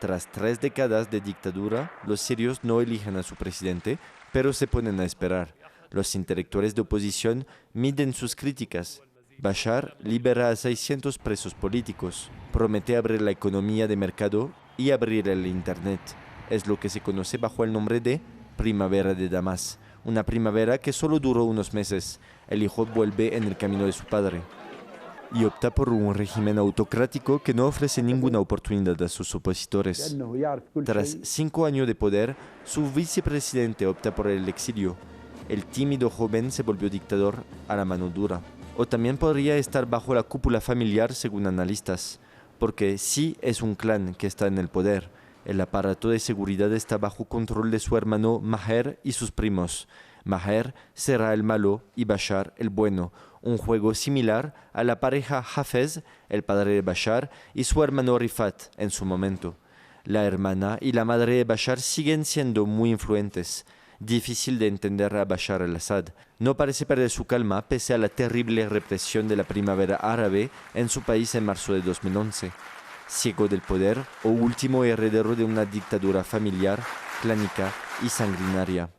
Tras 3 décadas de dictadura, los sirios no eligen a su presidente, pero se ponen a esperar. Los intelectuales de oposición miden sus críticas. Bashar libera a 600 presos políticos, promete abrir la economía de mercado y abrir el Internet. Es lo que se conoce bajo el nombre de Primavera de Damas, una primavera que solo duró unos meses. El hijo vuelve en el camino de su padre y opta por un régimen autocrático que no ofrece ninguna oportunidad a sus opositores. Tras 5 años de poder, su vicepresidente opta por el exilio. El tímido joven se volvió dictador a la mano dura. O también podría estar bajo la cúpula familiar, según analistas, porque sí es un clan que está en el poder. El aparato de seguridad está bajo control de su hermano Maher y sus primos. Maher será el malo y Bashar el bueno, un juego similar a la pareja Hafez, el padre de Bashar, y su hermano Rifat en su momento. La hermana y la madre de Bashar siguen siendo muy influentes. Difícil de entender a Bashar al-Assad. No parece perder su calma pese a la terrible represión de la primavera árabe en su país en marzo de 2011. Ciego del poder o último heredero de una dictadura familiar, clánica y sanguinaria.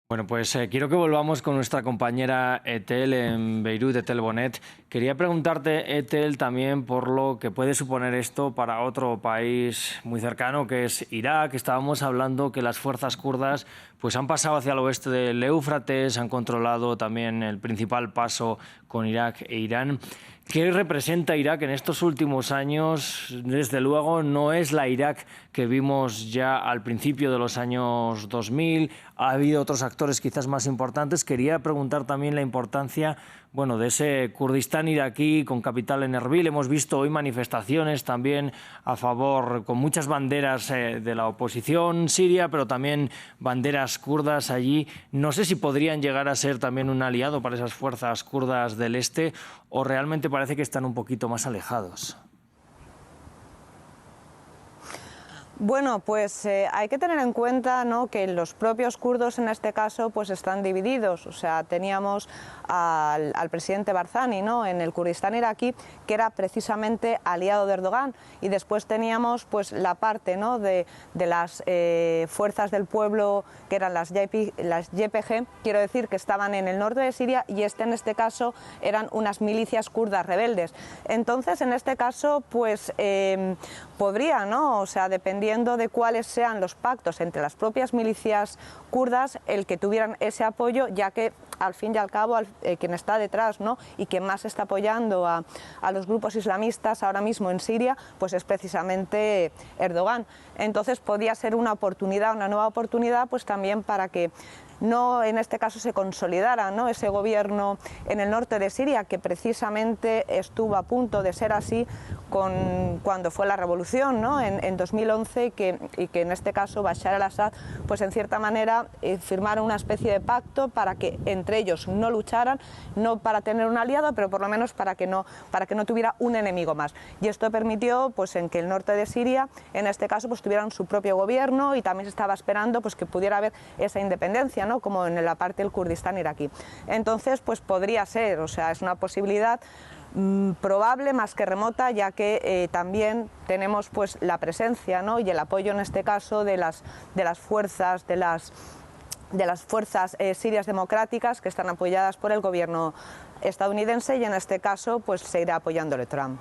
Bueno, pues quiero que volvamos con nuestra compañera Etel en Beirut, Etel Bonet. Quería preguntarte, Etel, también por lo que puede suponer esto para otro país muy cercano, que es Irak. Estábamos hablando que las fuerzas kurdas pues han pasado hacia el oeste del Éufrates, han controlado también el principal paso con Irak e Irán. ¿Qué representa Irak en estos últimos años? Desde luego no es la Irak que vimos ya al principio de los años 2000. Ha habido otros actores quizás más importantes. Quería preguntar también la importancia, bueno, de ese Kurdistán iraquí con capital en Erbil. Hemos visto hoy manifestaciones también a favor, con muchas banderas de la oposición siria, pero también banderas kurdas allí. No sé si podrían llegar a ser también un aliado para esas fuerzas kurdas del este o realmente parece que están un poquito más alejados. Bueno, pues hay que tener en cuenta, ¿no?, que los propios kurdos en este caso pues están divididos. O sea, teníamos al presidente Barzani, ¿no?, en el Kurdistán iraquí, que era precisamente aliado de Erdogan, y después teníamos pues la parte, ¿no?, de las fuerzas del pueblo, que eran las YPG, quiero decir, que estaban en el norte de Siria, y en este caso eran unas milicias kurdas rebeldes. Entonces, en este caso, pues podría, ¿no?, o sea, dependiendo de cuáles sean los pactos entre las propias milicias kurdas, el que tuvieran ese apoyo, ya que al fin y al cabo quien está detrás, ¿no?, y quien más está apoyando a los grupos islamistas ahora mismo en Siria, pues es precisamente Erdogan. Entonces podría ser una oportunidad, una nueva oportunidad, pues también para que no en este caso se consolidara, ¿no?, ese gobierno en el norte de Siria, que precisamente estuvo a punto de ser así cuando fue la revolución, ¿no?, en 2011, y que en este caso Bashar al-Assad pues en cierta manera firmaron una especie de pacto para que entre ellos no lucharan, no para tener un aliado, pero por lo menos para que no tuviera un enemigo más. Y esto permitió pues en que el norte de Siria en este caso pues tuvieran su propio gobierno, y también se estaba esperando pues que pudiera haber esa independencia, ¿no?, como en la parte del Kurdistán iraquí. Entonces pues podría ser, o sea, es una posibilidad probable más que remota, ya que también tenemos pues la presencia, ¿no?, y el apoyo en este caso de las fuerzas sirias democráticas, que están apoyadas por el gobierno estadounidense, y en este caso pues seguirá apoyándole Trump.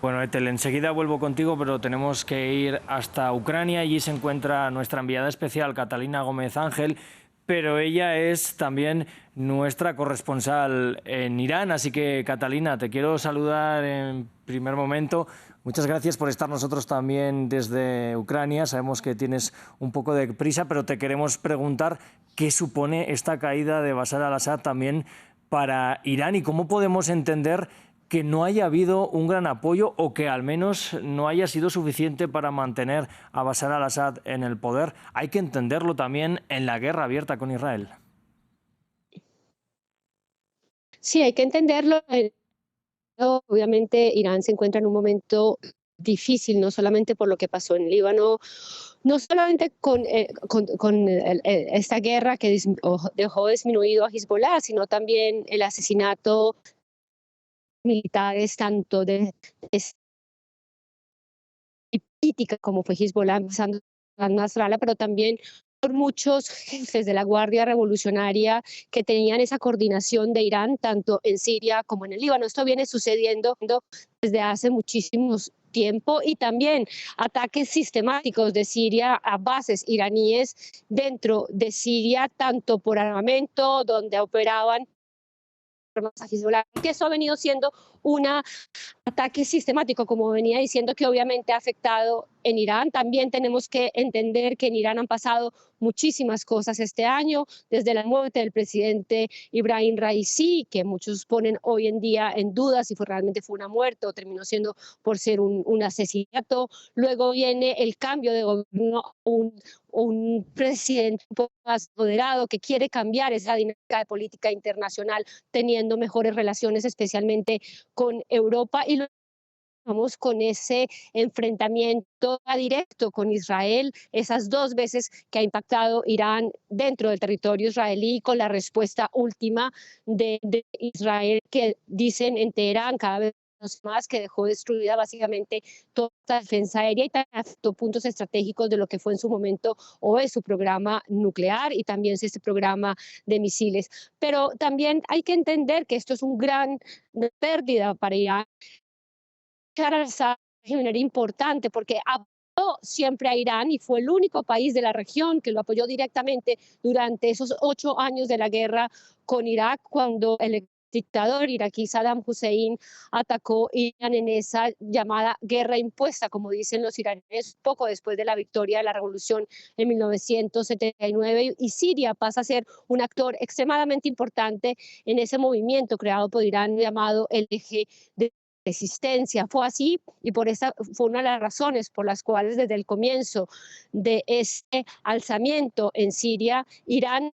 Bueno, Etel, enseguida vuelvo contigo, pero tenemos que ir hasta Ucrania. Allí se encuentra nuestra enviada especial, Catalina Gómez Ángel, pero ella es también nuestra corresponsal en Irán. Así que, Catalina, te quiero saludar en primer momento. Muchas gracias por estar nosotros también desde Ucrania. Sabemos que tienes un poco de prisa, pero te queremos preguntar qué supone esta caída de Bashar al-Assad también para Irán, y cómo podemos entender que no haya habido un gran apoyo, o que al menos no haya sido suficiente para mantener a Bashar al-Assad en el poder. Hay que entenderlo también en la guerra abierta con Israel. Sí, hay que entenderlo. Obviamente Irán se encuentra en un momento difícil, no solamente por lo que pasó en Líbano, no solamente con esta guerra que dejó disminuido a Hezbollah, sino también el asesinato militares tanto de política como fue Hezbollah empezando a Nasrallah, pero también por muchos jefes de la Guardia Revolucionaria que tenían esa coordinación de Irán tanto en Siria como en el Líbano. Esto viene sucediendo desde hace muchísimos tiempo, y también ataques sistemáticos de Siria a bases iraníes dentro de Siria, tanto por armamento, donde operaban, que eso ha venido siendo un ataque sistemático, como venía diciendo, que obviamente ha afectado en Irán. También tenemos que entender que en Irán han pasado muchísimas cosas este año, desde la muerte del presidente Ibrahim Raisi, que muchos ponen hoy en día en duda si realmente fue una muerte o terminó siendo por ser un asesinato. Luego viene el cambio de gobierno, un presidente un poco más moderado que quiere cambiar esa dinámica de política internacional, teniendo mejores relaciones, especialmente con Europa, y vamos con ese enfrentamiento directo con Israel, esas 2 veces que ha impactado Irán dentro del territorio israelí, con la respuesta última de Israel, que dicen en Teherán cada vez más, que dejó destruida básicamente toda la defensa aérea y también afectó puntos estratégicos de lo que fue en su momento o es su programa nuclear y también este programa de misiles. Pero también hay que entender que esto es una gran pérdida para Irán. Al-Assad era importante porque apoyó siempre a Irán y fue el único país de la región que lo apoyó directamente durante esos 8 años de la guerra con Irak, cuando el dictador iraquí Saddam Hussein atacó Irán en esa llamada guerra impuesta, como dicen los iraníes, poco después de la victoria de la revolución en 1979, y Siria pasa a ser un actor extremadamente importante en ese movimiento creado por Irán llamado el eje de resistencia. Fue así y por esa fue una de las razones por las cuales desde el comienzo de este alzamiento en Siria, Irán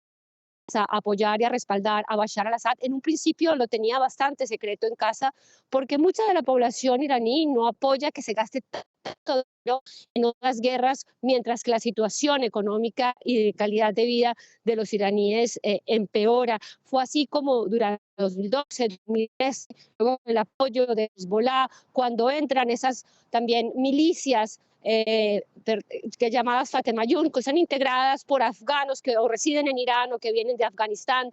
a apoyar y a respaldar a Bashar al-Assad. En un principio lo tenía bastante secreto en casa porque mucha de la población iraní no apoya que se gaste tanto dinero en otras guerras, mientras que la situación económica y de calidad de vida de los iraníes empeora. Fue así como durante 2012, 2013, luego el apoyo de Hezbollah, cuando entran esas también milicias que llamadas Fatemayun, que son integradas por afganos que o residen en Irán o que vienen de Afganistán,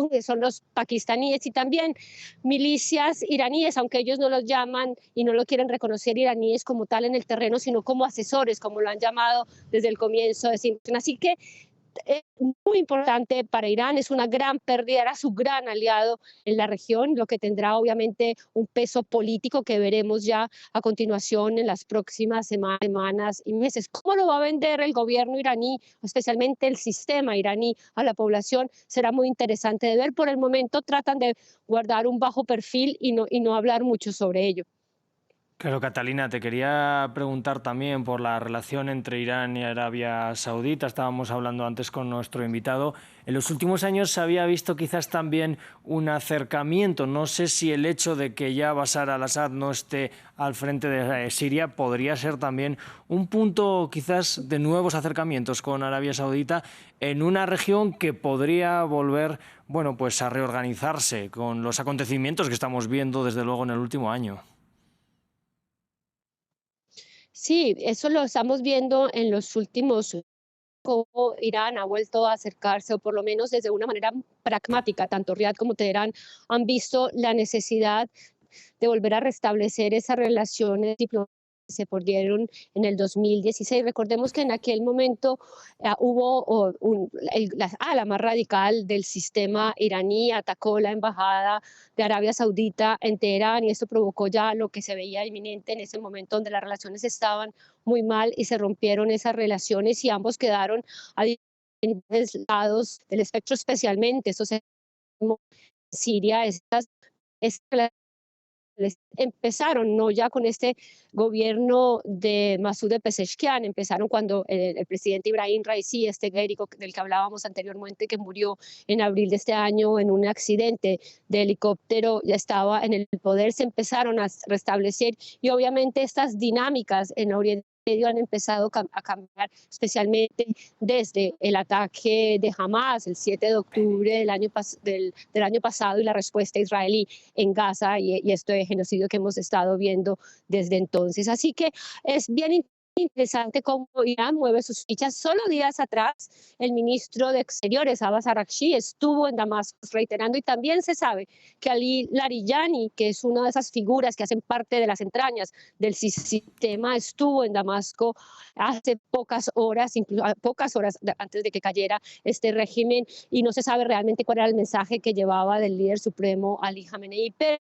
que son los pakistaníes, y también milicias iraníes, aunque ellos no los llaman y no lo quieren reconocer iraníes como tal en el terreno, sino como asesores, como lo han llamado desde el comienzo de Sinton. Así que es muy importante para Irán, es una gran pérdida, era su gran aliado en la región, lo que tendrá obviamente un peso político que veremos ya a continuación en las próximas semanas y meses. ¿Cómo lo va a vender el gobierno iraní, especialmente el sistema iraní, a la población? Será muy interesante de ver. Por el momento tratan de guardar un bajo perfil y no hablar mucho sobre ello. Claro, Catalina, te quería preguntar también por la relación entre Irán y Arabia Saudita. Estábamos hablando antes con nuestro invitado. En los últimos años se había visto quizás también un acercamiento. No sé si el hecho de que ya Bashar al-Assad no esté al frente de Siria podría ser también un punto quizás de nuevos acercamientos con Arabia Saudita en una región que podría volver, bueno, pues a reorganizarse con los acontecimientos que estamos viendo desde luego en el último año. Sí, eso lo estamos viendo en los últimos, cómo Irán ha vuelto a acercarse, o por lo menos desde una manera pragmática, tanto Riad como Teherán han visto la necesidad de volver a restablecer esas relaciones diplomáticas que se perdieron en el 2016. Recordemos que en aquel momento hubo la ala más radical del sistema iraní, atacó la embajada de Arabia Saudita en Teherán, y esto provocó ya lo que se veía inminente en ese momento, donde las relaciones estaban muy mal y se rompieron esas relaciones y ambos quedaron a diferentes lados del espectro, especialmente estos en Siria, estas empezaron no ya con este gobierno de Masoud Pezeshkian, empezaron cuando el presidente Ibrahim Raisi, este guerrillero del que hablábamos anteriormente, que murió en abril de este año en un accidente de helicóptero, ya estaba en el poder, se empezaron a restablecer, y obviamente estas dinámicas en Oriente Medio han empezado a cambiar, especialmente desde el ataque de Hamas el 7 de octubre del año pasado y la respuesta israelí en Gaza y este genocidio que hemos estado viendo desde entonces. Así que es bien interesante cómo Irán mueve sus fichas. Solo días atrás, el ministro de Exteriores, Abbas Araghchi, estuvo en Damasco reiterando, y también se sabe que Ali Larijani, que es una de esas figuras que hacen parte de las entrañas del sistema, estuvo en Damasco hace pocas horas, incluso pocas horas antes de que cayera este régimen, y no se sabe realmente cuál era el mensaje que llevaba del líder supremo Ali Khamenei. Pero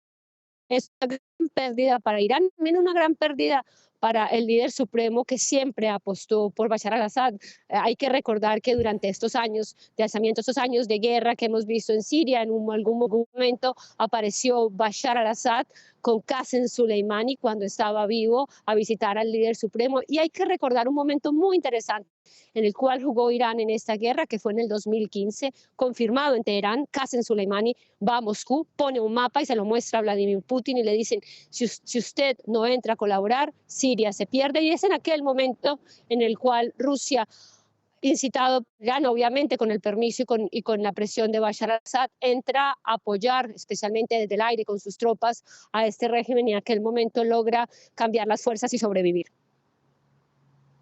Es una gran pérdida para Irán, también una gran pérdida para el líder supremo que siempre apostó por Bashar al-Assad. Hay que recordar que durante estos años de alzamiento, estos años de guerra que hemos visto en Siria, en algún momento apareció Bashar al-Assad con Qasem Soleimani cuando estaba vivo a visitar al líder supremo. Y hay que recordar un momento muy interesante en el cual jugó Irán en esta guerra, que fue en el 2015, confirmado en Teherán. Qasem Soleimani va a Moscú, pone un mapa y se lo muestra a Vladimir Putin y le dicen, si usted no entra a colaborar, Siria se pierde. Y es en aquel momento en el cual Rusia, incitado por Irán, obviamente con el permiso y con la presión de Bashar al-Assad, entra a apoyar, especialmente desde el aire con sus tropas, a este régimen y en aquel momento logra cambiar las fuerzas y sobrevivir.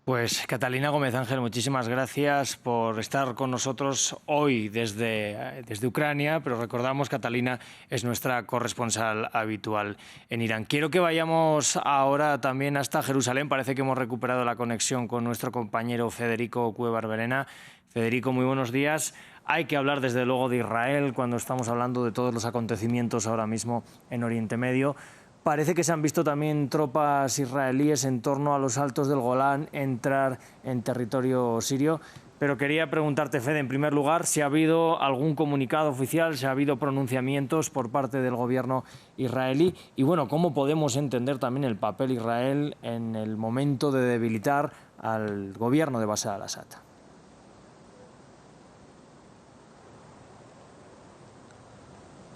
Pues Catalina Gómez Ángel, muchísimas gracias por estar con nosotros hoy desde Ucrania, pero recordamos, Catalina es nuestra corresponsal habitual en Irán. Quiero que vayamos ahora también hasta Jerusalén. Parece que hemos recuperado la conexión con nuestro compañero Federico Cuéllar Verena. Federico, muy buenos días. Hay que hablar desde luego de Israel cuando estamos hablando de todos los acontecimientos ahora mismo en Oriente Medio. Parece que se han visto también tropas israelíes en torno a los altos del Golán entrar en territorio sirio. Pero quería preguntarte, Fede, en primer lugar, si ha habido algún comunicado oficial, si ha habido pronunciamientos por parte del gobierno israelí y, bueno, cómo podemos entender también el papel de Israel en el momento de debilitar al gobierno de Bashar al-Assad.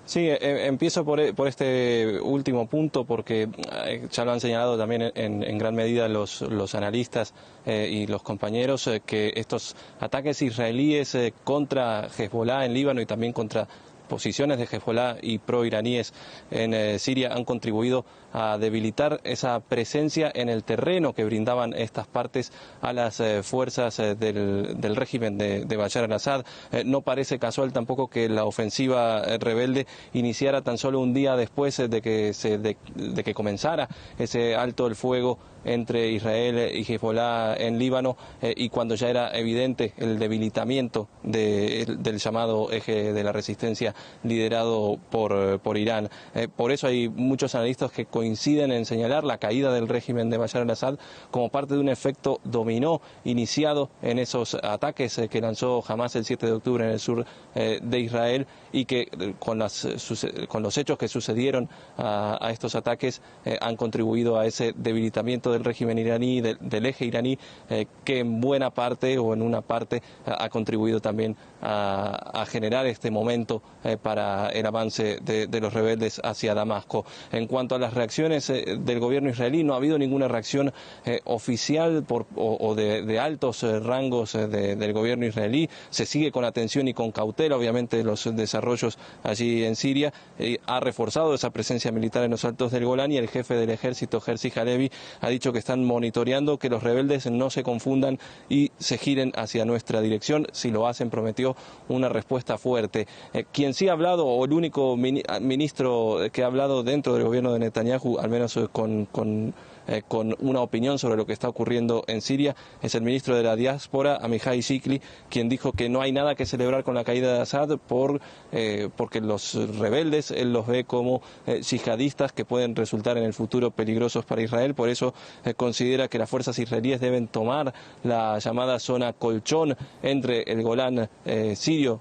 Sí, empiezo por este último punto porque ya lo han señalado también en gran medida los analistas y los compañeros que estos ataques israelíes contra Hezbollah en Líbano y también contra posiciones de Hezbollah y pro-iraníes en Siria han contribuido a debilitar esa presencia en el terreno que brindaban estas partes a las fuerzas del régimen de Bashar al-Assad. No parece casual tampoco que la ofensiva rebelde iniciara tan solo un día después de que comenzara ese alto el fuego entre Israel y Hezbollah en Líbano y cuando ya era evidente el debilitamiento del llamado eje de la resistencia liderado por Irán. Por eso hay muchos analistas que coinciden en señalar la caída del régimen de Bashar al-Assad como parte de un efecto dominó iniciado en esos ataques que lanzó Hamás el 7 de octubre en el sur de Israel y que con los hechos que sucedieron a estos ataques han contribuido a ese debilitamiento del régimen iraní, del eje iraní, que en buena parte o en una parte ha contribuido también a generar este momento para el avance de los rebeldes hacia Damasco. En cuanto a las reacciones del gobierno israelí, no ha habido ninguna reacción oficial o de altos rangos del gobierno israelí. Se sigue con atención y con cautela, obviamente, los desarrollos allí en Siria. Ha reforzado esa presencia militar en los altos del Golán y el jefe del ejército, Herzi Halevi, ha dicho que están monitoreando que los rebeldes no se confundan y se giren hacia nuestra dirección. Si lo hacen, prometió una respuesta fuerte. Quien sí ha hablado, o el único ministro que ha hablado dentro del gobierno de Netanyahu, al menos con una opinión sobre lo que está ocurriendo en Siria, es el ministro de la diáspora, Amihai Shikli, quien dijo que no hay nada que celebrar con la caída de Assad porque los rebeldes él los ve como yihadistas que pueden resultar en el futuro peligrosos para Israel. Por eso considera que las fuerzas israelíes deben tomar la llamada zona colchón entre el Golán sirio,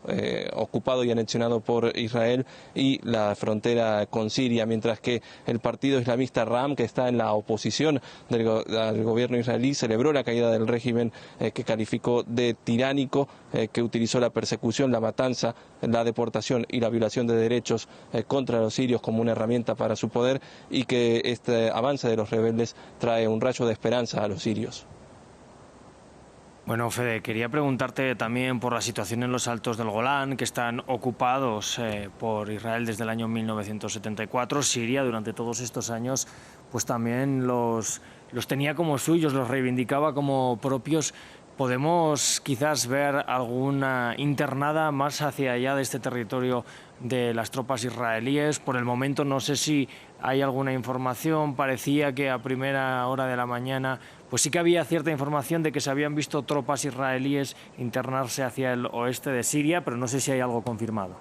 ocupado y anexionado por Israel, y la frontera con Siria, mientras que el partido islamista Ram, que está en la oposición al gobierno israelí, celebró la caída del régimen que calificó de tiránico, que utilizó la persecución, la matanza, la deportación y la violación de derechos contra los sirios como una herramienta para su poder, y que este avance de los rebeldes trae un rayo de esperanza a los sirios. Bueno, Fede, quería preguntarte también por la situación en los altos del Golán, que están ocupados por Israel desde el año 1974. Siria, durante todos estos años, pues también los tenía como suyos, los reivindicaba como propios. ¿Podemos quizás ver alguna internada más hacia allá de este territorio de las tropas israelíes? Por el momento no sé si hay alguna información. Parecía que a primera hora de la mañana pues sí que había cierta información de que se habían visto tropas israelíes internarse hacia el oeste de Siria, pero no sé si hay algo confirmado.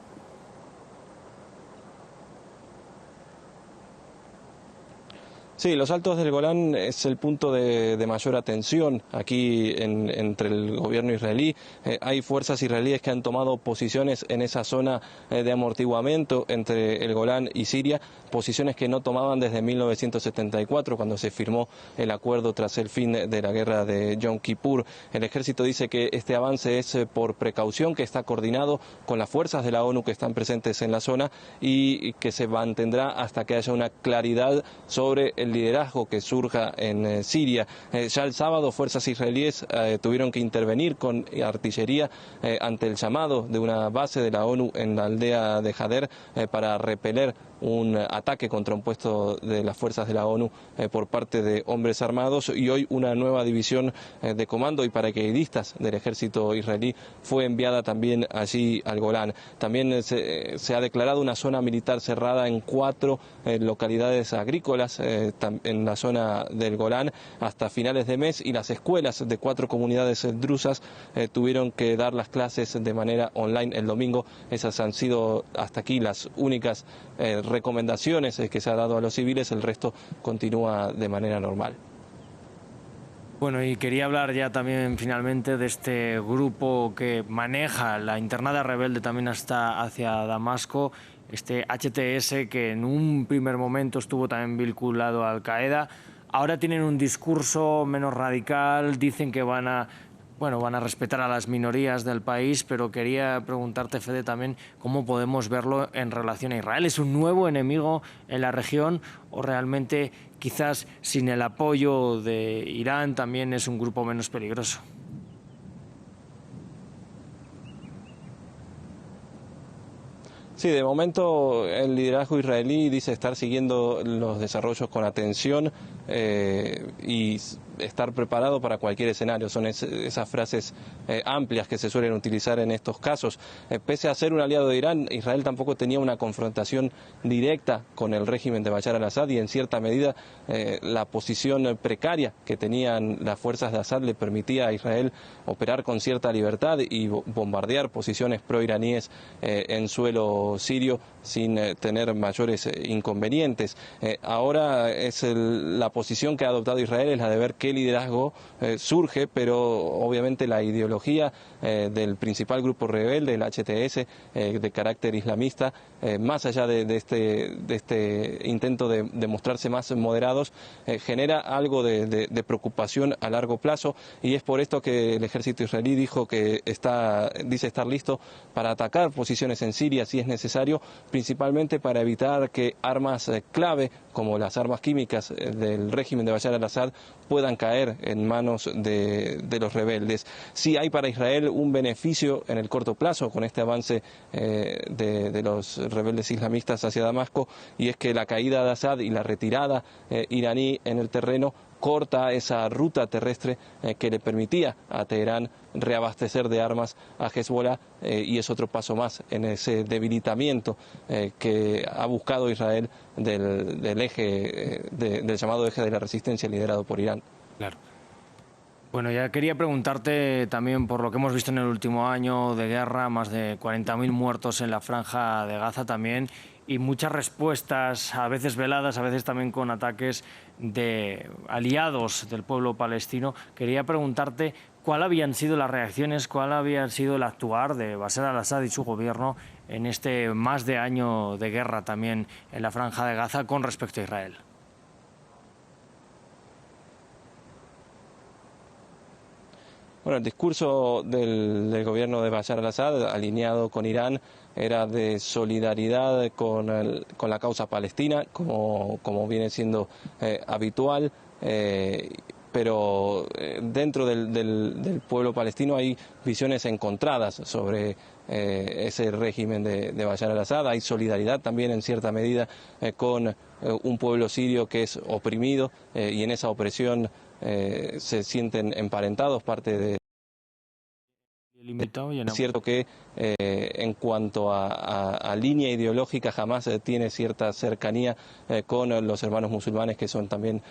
Sí, los Altos del Golán es el punto de mayor atención aquí entre el gobierno israelí. Hay fuerzas israelíes que han tomado posiciones en esa zona de amortiguamiento entre el Golán y Siria, posiciones que no tomaban desde 1974, cuando se firmó el acuerdo tras el fin de la guerra de Yom Kippur. El ejército dice que este avance es por precaución, que está coordinado con las fuerzas de la ONU que están presentes en la zona y que se mantendrá hasta que haya una claridad sobre el liderazgo que surja en Siria. Ya el sábado fuerzas israelíes tuvieron que intervenir con artillería ante el llamado de una base de la ONU en la aldea de Hader para repeler un ataque contra un puesto de las fuerzas de la ONU por parte de hombres armados, y hoy una nueva división de comando y paracaidistas del ejército israelí fue enviada también allí al Golán. También se ha declarado una zona militar cerrada en 4 localidades agrícolas en la zona del Golán hasta finales de mes, y las escuelas de 4 comunidades drusas tuvieron que dar las clases de manera online el domingo. Esas han sido hasta aquí las únicas recomendaciones que se ha dado a los civiles, el resto continúa de manera normal. Bueno, y quería hablar ya también finalmente de este grupo que maneja la internada rebelde también hasta hacia Damasco, este HTS, que en un primer momento estuvo también vinculado a Al-Qaeda. Ahora tienen un discurso menos radical, dicen que van a respetar a las minorías del país, pero quería preguntarte, Fede, también cómo podemos verlo en relación a Israel. ¿Es un nuevo enemigo en la región o realmente quizás sin el apoyo de Irán también es un grupo menos peligroso? Sí, de momento el liderazgo israelí dice estar siguiendo los desarrollos con atención y estar preparado para cualquier escenario. Son esas frases amplias que se suelen utilizar en estos casos. Pese a ser un aliado de Irán, Israel tampoco tenía una confrontación directa con el régimen de Bashar al-Assad, y en cierta medida la posición precaria que tenían las fuerzas de Assad le permitía a Israel operar con cierta libertad y bombardear posiciones proiraníes en suelo sirio sin tener mayores inconvenientes. Ahora la posición que ha adoptado Israel es la de ver qué liderazgo surge, pero obviamente la ideología del principal grupo rebelde, el HTS, de carácter islamista, más allá de este intento de mostrarse más moderados, genera algo de preocupación a largo plazo, y es por esto que el ejército israelí dijo que dice estar listo para atacar posiciones en Siria si es necesario, principalmente para evitar que armas clave como las armas químicas del régimen de Bashar al-Assad puedan caer en manos de los rebeldes. Sí hay para Israel un beneficio en el corto plazo con este avance de los rebeldes islamistas hacia Damasco, y es que la caída de Assad y la retirada iraní en el terreno corta esa ruta terrestre que le permitía a Teherán reabastecer de armas a Hezbollah, y es otro paso más en ese debilitamiento que ha buscado Israel del eje del llamado eje de la resistencia liderado por Irán. Claro. Bueno, ya quería preguntarte también por lo que hemos visto en el último año de guerra, más de 40.000 muertos en la franja de Gaza también, y muchas respuestas, a veces veladas, a veces también con ataques de aliados del pueblo palestino. Quería preguntarte cuáles habían sido las reacciones, cuál había sido el actuar de Bashar al-Assad y su gobierno en este más de año de guerra también en la franja de Gaza con respecto a Israel. Bueno, el discurso del gobierno de Bashar al-Assad, alineado con Irán, era de solidaridad con la causa palestina, como viene siendo habitual, pero dentro del pueblo palestino hay visiones encontradas sobre ese régimen de Bashar al-Assad. Hay solidaridad también en cierta medida con un pueblo sirio que es oprimido, y en esa opresión se sienten emparentados parte de... Es cierto que en cuanto a línea ideológica jamás tiene cierta cercanía con los hermanos musulmanes, que son también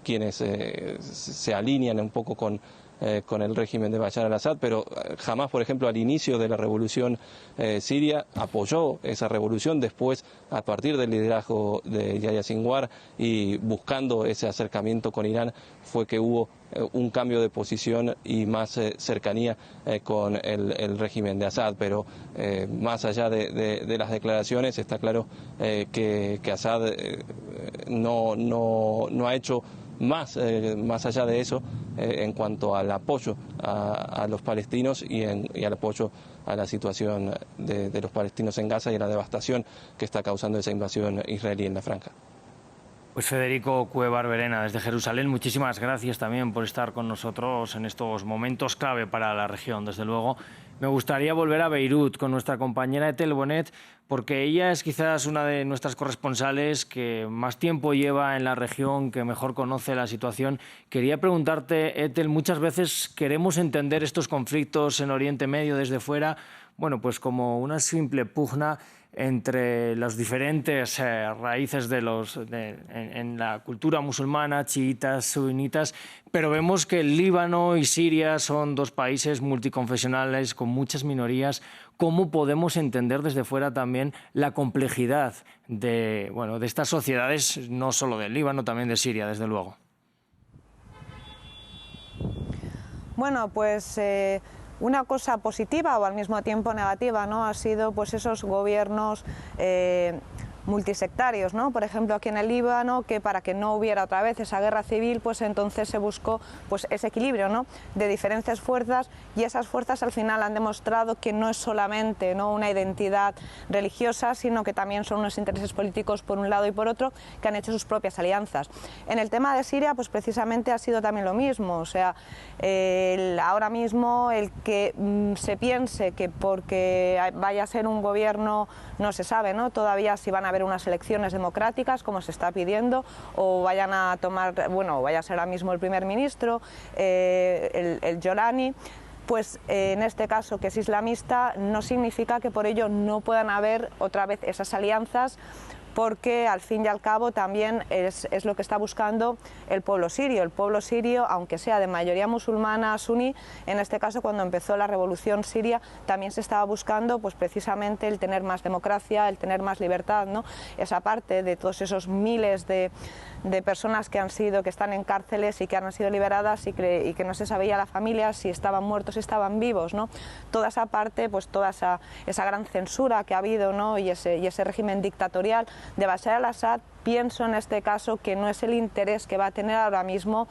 quienes se alinean un poco con el régimen de Bashar al-Assad, pero jamás, por ejemplo, al inicio de la revolución siria apoyó esa revolución. Después, a partir del liderazgo de Yahya Sinwar y buscando ese acercamiento con Irán, fue que hubo un cambio de posición y más cercanía con el régimen de Assad. Pero más allá de las declaraciones, está claro que Assad no ha hecho más allá de eso en cuanto al apoyo a los palestinos y al apoyo a la situación de los palestinos en Gaza y a la devastación que está causando esa invasión israelí en la franja. Pues Federico Cué-Barberena, desde Jerusalén, muchísimas gracias también por estar con nosotros en estos momentos clave para la región, desde luego. Me gustaría volver a Beirut con nuestra compañera Ethel Bonet, porque ella es quizás una de nuestras corresponsales que más tiempo lleva en la región, que mejor conoce la situación. Quería preguntarte, Ethel, muchas veces queremos entender estos conflictos en Oriente Medio desde fuera, bueno, pues como una simple pugna entre las diferentes raíces en la cultura musulmana, chiitas, sunitas, pero vemos que el Líbano y Siria son dos países multiconfesionales con muchas minorías. ¿Cómo podemos entender desde fuera también la complejidad de estas sociedades, no solo del Líbano, también de Siria, desde luego? Bueno, pues una cosa positiva o al mismo tiempo negativa, ¿no?, ha sido pues esos gobiernos multisectarios, ¿no? Por ejemplo, aquí en el Líbano, que para que no hubiera otra vez esa guerra civil, pues entonces se buscó pues ese equilibrio, ¿no?, de diferentes fuerzas, y esas fuerzas al final han demostrado que no es solamente, ¿no?, una identidad religiosa, sino que también son unos intereses políticos por un lado y por otro, que han hecho sus propias alianzas. En el tema de Siria, pues precisamente ha sido también lo mismo, o sea, ahora mismo el que se piense que porque vaya a ser un gobierno, no se sabe, ¿no?, todavía si van a haber unas elecciones democráticas, como se está pidiendo, o vayan a tomar, bueno, vaya a ser ahora mismo el primer ministro, el Jolani, pues en este caso, que es islamista, no significa que por ello no puedan haber otra vez esas alianzas, porque al fin y al cabo también es lo que está buscando el pueblo sirio. El pueblo sirio, aunque sea de mayoría musulmana suní, en este caso cuando empezó la revolución siria también se estaba buscando pues precisamente el tener más democracia, el tener más libertad, ¿no? Esa parte de todos esos miles de personas que están en cárceles y que han sido liberadas y que no se sabía la familia si estaban muertos, si estaban vivos, ¿no? Toda esa parte, pues toda esa gran censura que ha habido, ¿no?, y ese régimen dictatorial de Bashar al-Assad, pienso en este caso que no es el interés que va a tener ahora mismo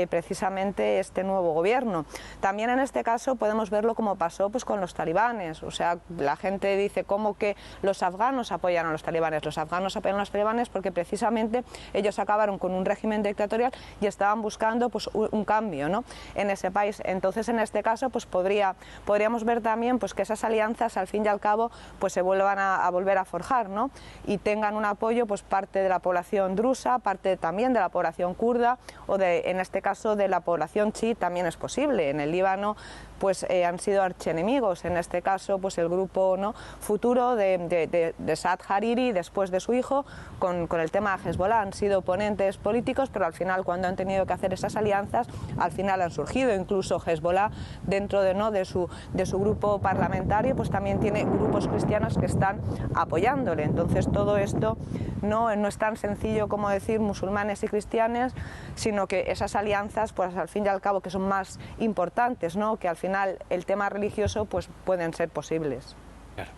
precisamente este nuevo gobierno. También en este caso podemos verlo como pasó pues con los talibanes, o sea, la gente dice cómo que los afganos apoyan a los talibanes. Los afganos apoyan a los talibanes porque precisamente ellos acabaron con un régimen dictatorial y estaban buscando pues un cambio, ¿no?, en ese país. Entonces en este caso pues podríamos ver también pues que esas alianzas al fin y al cabo pues se vuelvan a volver a forjar, ¿no?, y tengan un apoyo pues parte de la población drusa, parte también de la población kurda o en este caso de la población chií también es posible. En el Líbano pues han sido archienemigos, en este caso pues el grupo, ¿no?, futuro de Saad Hariri después de su hijo con el tema de Hezbollah han sido oponentes políticos, pero al final cuando han tenido que hacer esas alianzas al final han surgido. Incluso Hezbollah dentro de su grupo parlamentario pues también tiene grupos cristianos que están apoyándole. Entonces todo esto no es tan sencillo como decir musulmanes y cristianos, sino que esas alianzas pues al fin y al cabo que son más importantes, ¿no?, que al final el tema religioso pues pueden ser posibles. Claro.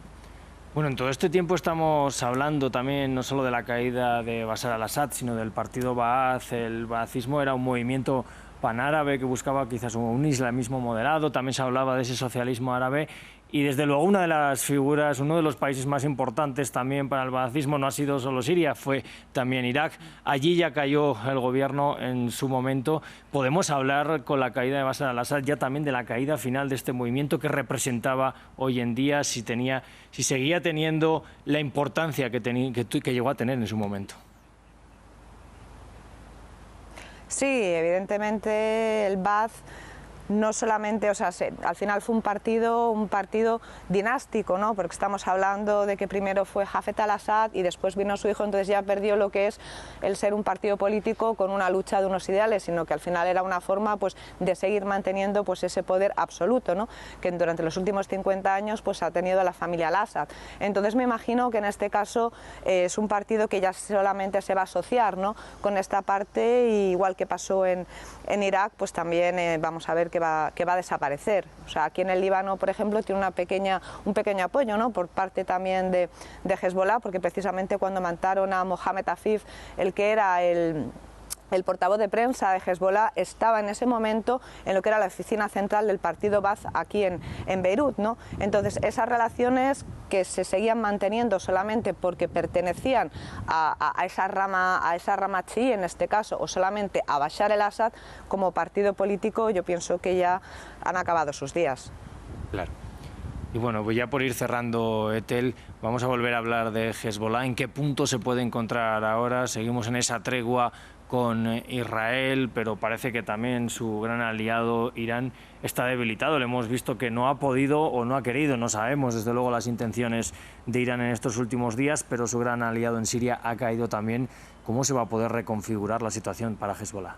Bueno, en todo este tiempo estamos hablando también no solo de la caída de Bashar al-Assad, sino del partido Ba'ath. El ba'athismo era un movimiento panárabe que buscaba quizás un islamismo moderado, también se hablaba de ese socialismo árabe. Y desde luego una de las figuras, uno de los países más importantes también para el ba'athismo no ha sido solo Siria, fue también Irak. Allí ya cayó el gobierno en su momento. Podemos hablar con la caída de Bashar al-Assad ya también de la caída final de este movimiento que representaba hoy en día, si seguía teniendo la importancia que llegó a tener en su momento. Sí, evidentemente el Ba'ath no solamente, o sea, al final fue un partido dinástico, ¿no? Porque estamos hablando de que primero fue Hafez al-Assad y después vino su hijo, entonces ya perdió lo que es el ser un partido político con una lucha de unos ideales, sino que al final era una forma pues de seguir manteniendo pues ese poder absoluto, ¿no? Que durante los últimos 50 años pues ha tenido la familia al-Assad. Entonces me imagino que en este caso es un partido que ya solamente se va a asociar, ¿no? Con esta parte, y igual que pasó en Irak, pues también vamos a ver que va a desaparecer. O sea, aquí en el Líbano, por ejemplo, tiene un pequeño apoyo, ¿no? Por parte también de Hezbollah, porque precisamente cuando mataron a Mohamed Afif, el que era el portavoz de prensa de Hezbollah, estaba en ese momento en lo que era la oficina central del partido Baath aquí en Beirut, ¿no? Entonces esas relaciones que se seguían manteniendo solamente porque pertenecían a esa rama chií en este caso, o solamente a Bashar el-Assad como partido político, yo pienso que ya han acabado sus días. Claro. Y bueno, pues ya por ir cerrando, Etel, vamos a volver a hablar de Hezbollah. ¿En qué punto se puede encontrar ahora? Seguimos en esa tregua con Israel, pero parece que también su gran aliado Irán está debilitado. Le hemos visto que no ha podido o no ha querido, no sabemos desde luego las intenciones de Irán en estos últimos días, pero su gran aliado en Siria ha caído también. ¿Cómo se va a poder reconfigurar la situación para Hezbollah?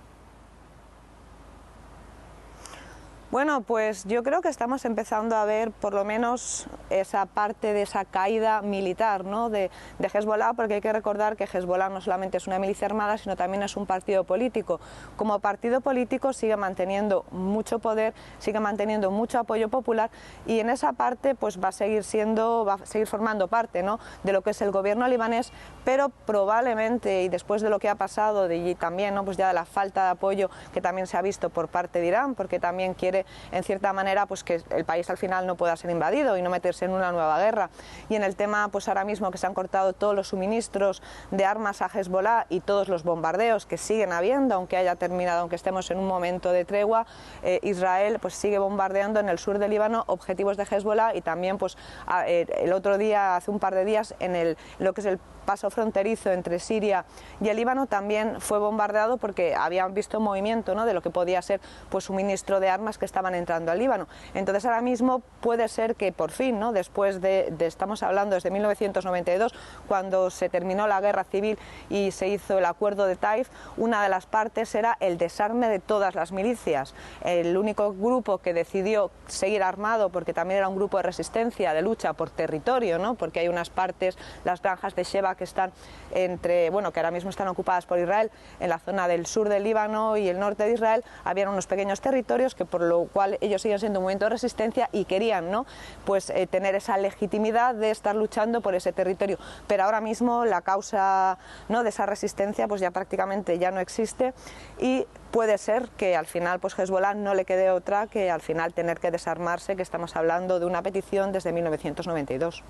Bueno, pues yo creo que estamos empezando a ver por lo menos esa parte de esa caída militar, ¿no? de Hezbollah, porque hay que recordar que Hezbollah no solamente es una milicia armada, sino también es un partido político. Como partido político sigue manteniendo mucho poder, sigue manteniendo mucho apoyo popular, y en esa parte pues va a seguir formando parte, ¿no? de lo que es el gobierno libanés, pero probablemente, y después de lo que ha pasado y también, ¿no? pues ya de la falta de apoyo que también se ha visto por parte de Irán, porque también quiere en cierta manera pues que el país al final no pueda ser invadido y no meterse en una nueva guerra. Y en el tema pues ahora mismo que se han cortado todos los suministros de armas a Hezbollah y todos los bombardeos que siguen habiendo, aunque haya terminado, aunque estemos en un momento de tregua, Israel pues sigue bombardeando en el sur del Líbano objetivos de Hezbollah, y también pues el otro día, hace un par de días, en lo que es el paso fronterizo entre Siria y el Líbano también fue bombardeado porque habían visto movimiento, ¿no? de lo que podía ser pues suministro de armas que estaban entrando al Líbano. Entonces ahora mismo puede ser que por fin, ¿no? después estamos hablando desde 1992, cuando se terminó la guerra civil y se hizo el acuerdo de Taif, una de las partes era el desarme de todas las milicias. El único grupo que decidió seguir armado, porque también era un grupo de resistencia, de lucha por territorio, ¿no? porque hay unas partes, las granjas de Sheba, que están que ahora mismo están ocupadas por Israel, en la zona del sur del Líbano y el norte de Israel, habían unos pequeños territorios que por lo cual ellos siguen siendo un movimiento de resistencia y querían, ¿no? pues tener esa legitimidad de estar luchando por ese territorio. Pero ahora mismo la causa, ¿no? de esa resistencia pues ya prácticamente ya no existe, y puede ser que al final pues Hezbollah no le quede otra que al final tener que desarmarse, que estamos hablando de una petición desde 1992.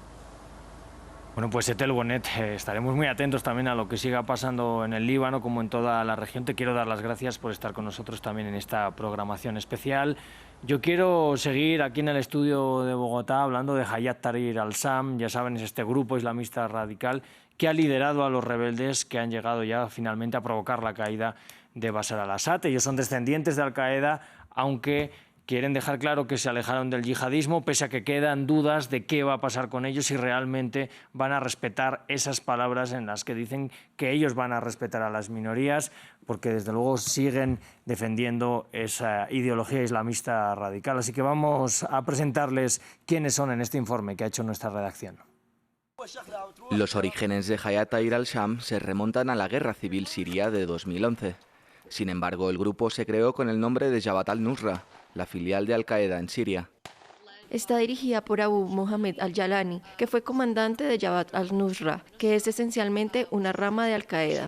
Bueno, pues Etel Bonet, estaremos muy atentos también a lo que siga pasando en el Líbano como en toda la región. Te quiero dar las gracias por estar con nosotros también en esta programación especial. Yo quiero seguir aquí en el estudio de Bogotá hablando de Hayat Tahrir al-Sham. Ya saben, es este grupo islamista radical que ha liderado a los rebeldes que han llegado ya finalmente a provocar la caída de Bashar al-Assad. Ellos son descendientes de Al-Qaeda, aunque quieren dejar claro que se alejaron del yihadismo, pese a que quedan dudas de qué va a pasar con ellos, si realmente van a respetar esas palabras en las que dicen que ellos van a respetar a las minorías, porque desde luego siguen defendiendo esa ideología islamista radical. Así que vamos a presentarles quiénes son en este informe que ha hecho nuestra redacción. Los orígenes de Hayat Tahrir al-Sham se remontan a la guerra civil siria de 2011. Sin embargo, el grupo se creó con el nombre de Jabhat al-Nusra, la filial de Al-Qaeda en Siria. Está dirigida por Abu Mohammed al-Jalani, que fue comandante de Jabhat al-Nusra, que es esencialmente una rama de Al-Qaeda.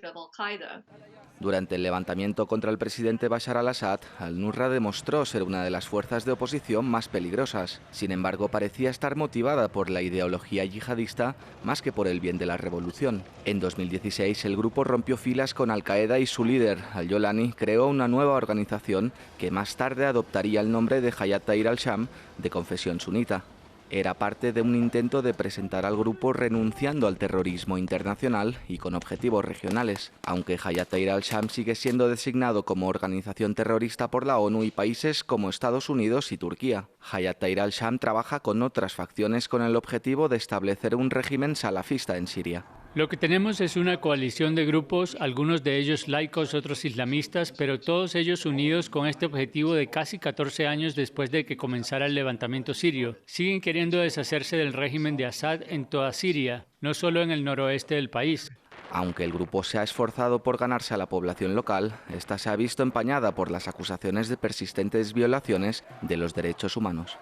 Durante el levantamiento contra el presidente Bashar al-Assad, al-Nusra demostró ser una de las fuerzas de oposición más peligrosas. Sin embargo, parecía estar motivada por la ideología yihadista más que por el bien de la revolución. En 2016, el grupo rompió filas con Al-Qaeda y su líder, al-Jalani, creó una nueva organización que más tarde adoptaría el nombre de Hayat Tahrir al-Sham, de confesión sunita. Era parte de un intento de presentar al grupo renunciando al terrorismo internacional y con objetivos regionales, aunque Hayat Tahrir al-Sham sigue siendo designado como organización terrorista por la ONU y países como Estados Unidos y Turquía. Hayat Tahrir al-Sham trabaja con otras facciones con el objetivo de establecer un régimen salafista en Siria. Lo que tenemos es una coalición de grupos, algunos de ellos laicos, otros islamistas, pero todos ellos unidos con este objetivo de casi 14 años después de que comenzara el levantamiento sirio. Siguen queriendo deshacerse del régimen de Assad en toda Siria, no solo en el noroeste del país. Aunque el grupo se ha esforzado por ganarse a la población local, esta se ha visto empañada por las acusaciones de persistentes violaciones de los derechos humanos.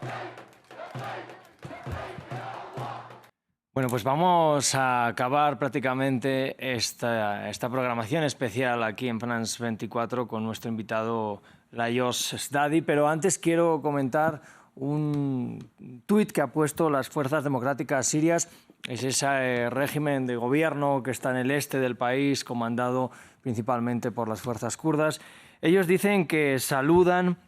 Bueno, pues vamos a acabar prácticamente esta programación especial aquí en France 24 con nuestro invitado Lajos Sdadi, pero antes quiero comentar un tuit que ha puesto las Fuerzas Democráticas Sirias. Es ese régimen de gobierno que está en el este del país, comandado principalmente por las fuerzas kurdas. Ellos dicen que saludan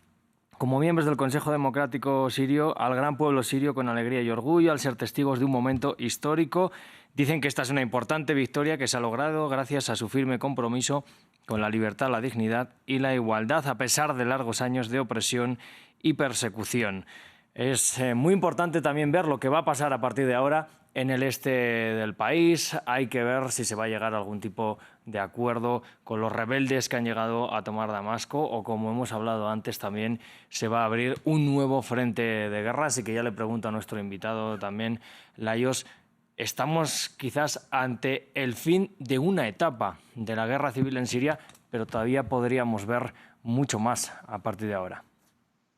como miembros del Consejo Democrático Sirio al gran pueblo sirio con alegría y orgullo al ser testigos de un momento histórico. Dicen que esta es una importante victoria que se ha logrado gracias a su firme compromiso con la libertad, la dignidad y la igualdad, a pesar de largos años de opresión y persecución. Es muy importante también ver lo que va a pasar a partir de ahora en el este del país. Hay que ver si se va a llegar a algún tipo de acuerdo con los rebeldes que han llegado a tomar Damasco o, como hemos hablado antes, también se va a abrir un nuevo frente de guerra. Así que ya le pregunto a nuestro invitado también, Lajos, estamos quizás ante el fin de una etapa de la guerra civil en Siria, pero todavía podríamos ver mucho más a partir de ahora.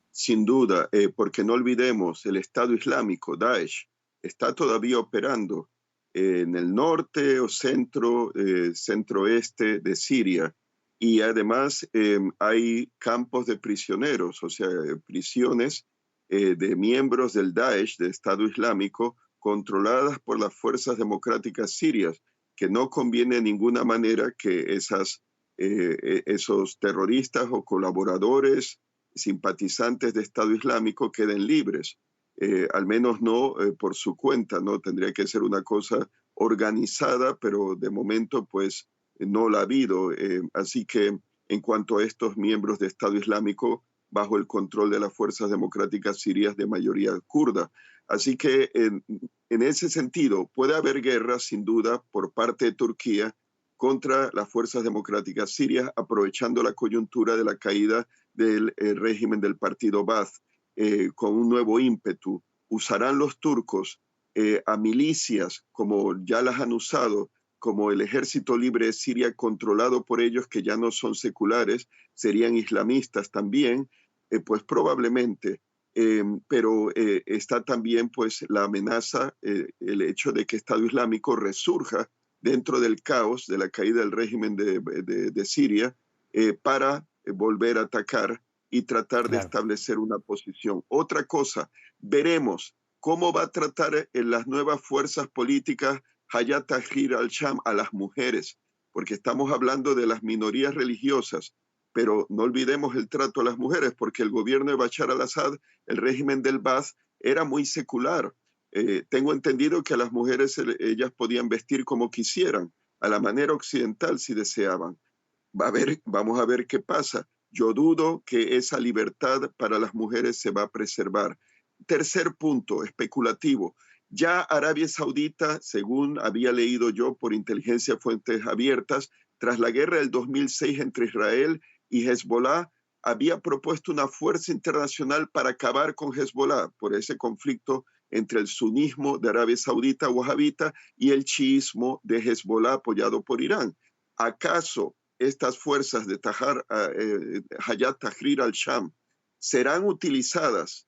Sin duda, porque no olvidemos, el Estado Islámico, Daesh, está todavía operando en el norte o centroeste de Siria. Y además hay campos de prisioneros, o sea, prisiones de miembros del Daesh, del Estado Islámico, controladas por las fuerzas democráticas sirias, que no conviene de ninguna manera que esos terroristas o colaboradores, simpatizantes de Estado Islámico queden libres. Al menos no por su cuenta, ¿no? Tendría que ser una cosa organizada, pero de momento pues no la ha habido. Así que en cuanto a estos miembros de Estado Islámico, bajo el control de las fuerzas democráticas sirias de mayoría kurda. Así que en ese sentido puede haber guerra sin duda por parte de Turquía contra las fuerzas democráticas sirias, aprovechando la coyuntura de la caída del régimen del partido Baath. Con un nuevo ímpetu. Usarán los turcos a milicias, como ya las han usado, como el Ejército Libre de Siria controlado por ellos, que ya no son seculares, serían islamistas también, pues probablemente. Pero está también pues la amenaza, el hecho de que Estado Islámico resurja dentro del caos de la caída del régimen de Siria para volver a atacar y tratar de establecer una posición. Otra cosa, veremos cómo va a tratar en las nuevas fuerzas políticas Hayat Tahrir al-Sham a las mujeres, porque estamos hablando de las minorías religiosas, pero no olvidemos el trato a las mujeres, porque el gobierno de Bashar al-Assad, el régimen del Baath, era muy secular. Tengo entendido que a las mujeres ellas podían vestir como quisieran, a la manera occidental si deseaban. Vamos a ver qué pasa. Yo dudo que esa libertad para las mujeres se va a preservar. Tercer punto, especulativo. Ya Arabia Saudita, según había leído yo por inteligencia fuentes abiertas, tras la guerra del 2006 entre Israel y Hezbollah, había propuesto una fuerza internacional para acabar con Hezbollah por ese conflicto entre el sunismo de Arabia Saudita wahabita y el chiismo de Hezbollah apoyado por Irán. ¿Acaso estas fuerzas de Hayat Tahrir al-Sham serán utilizadas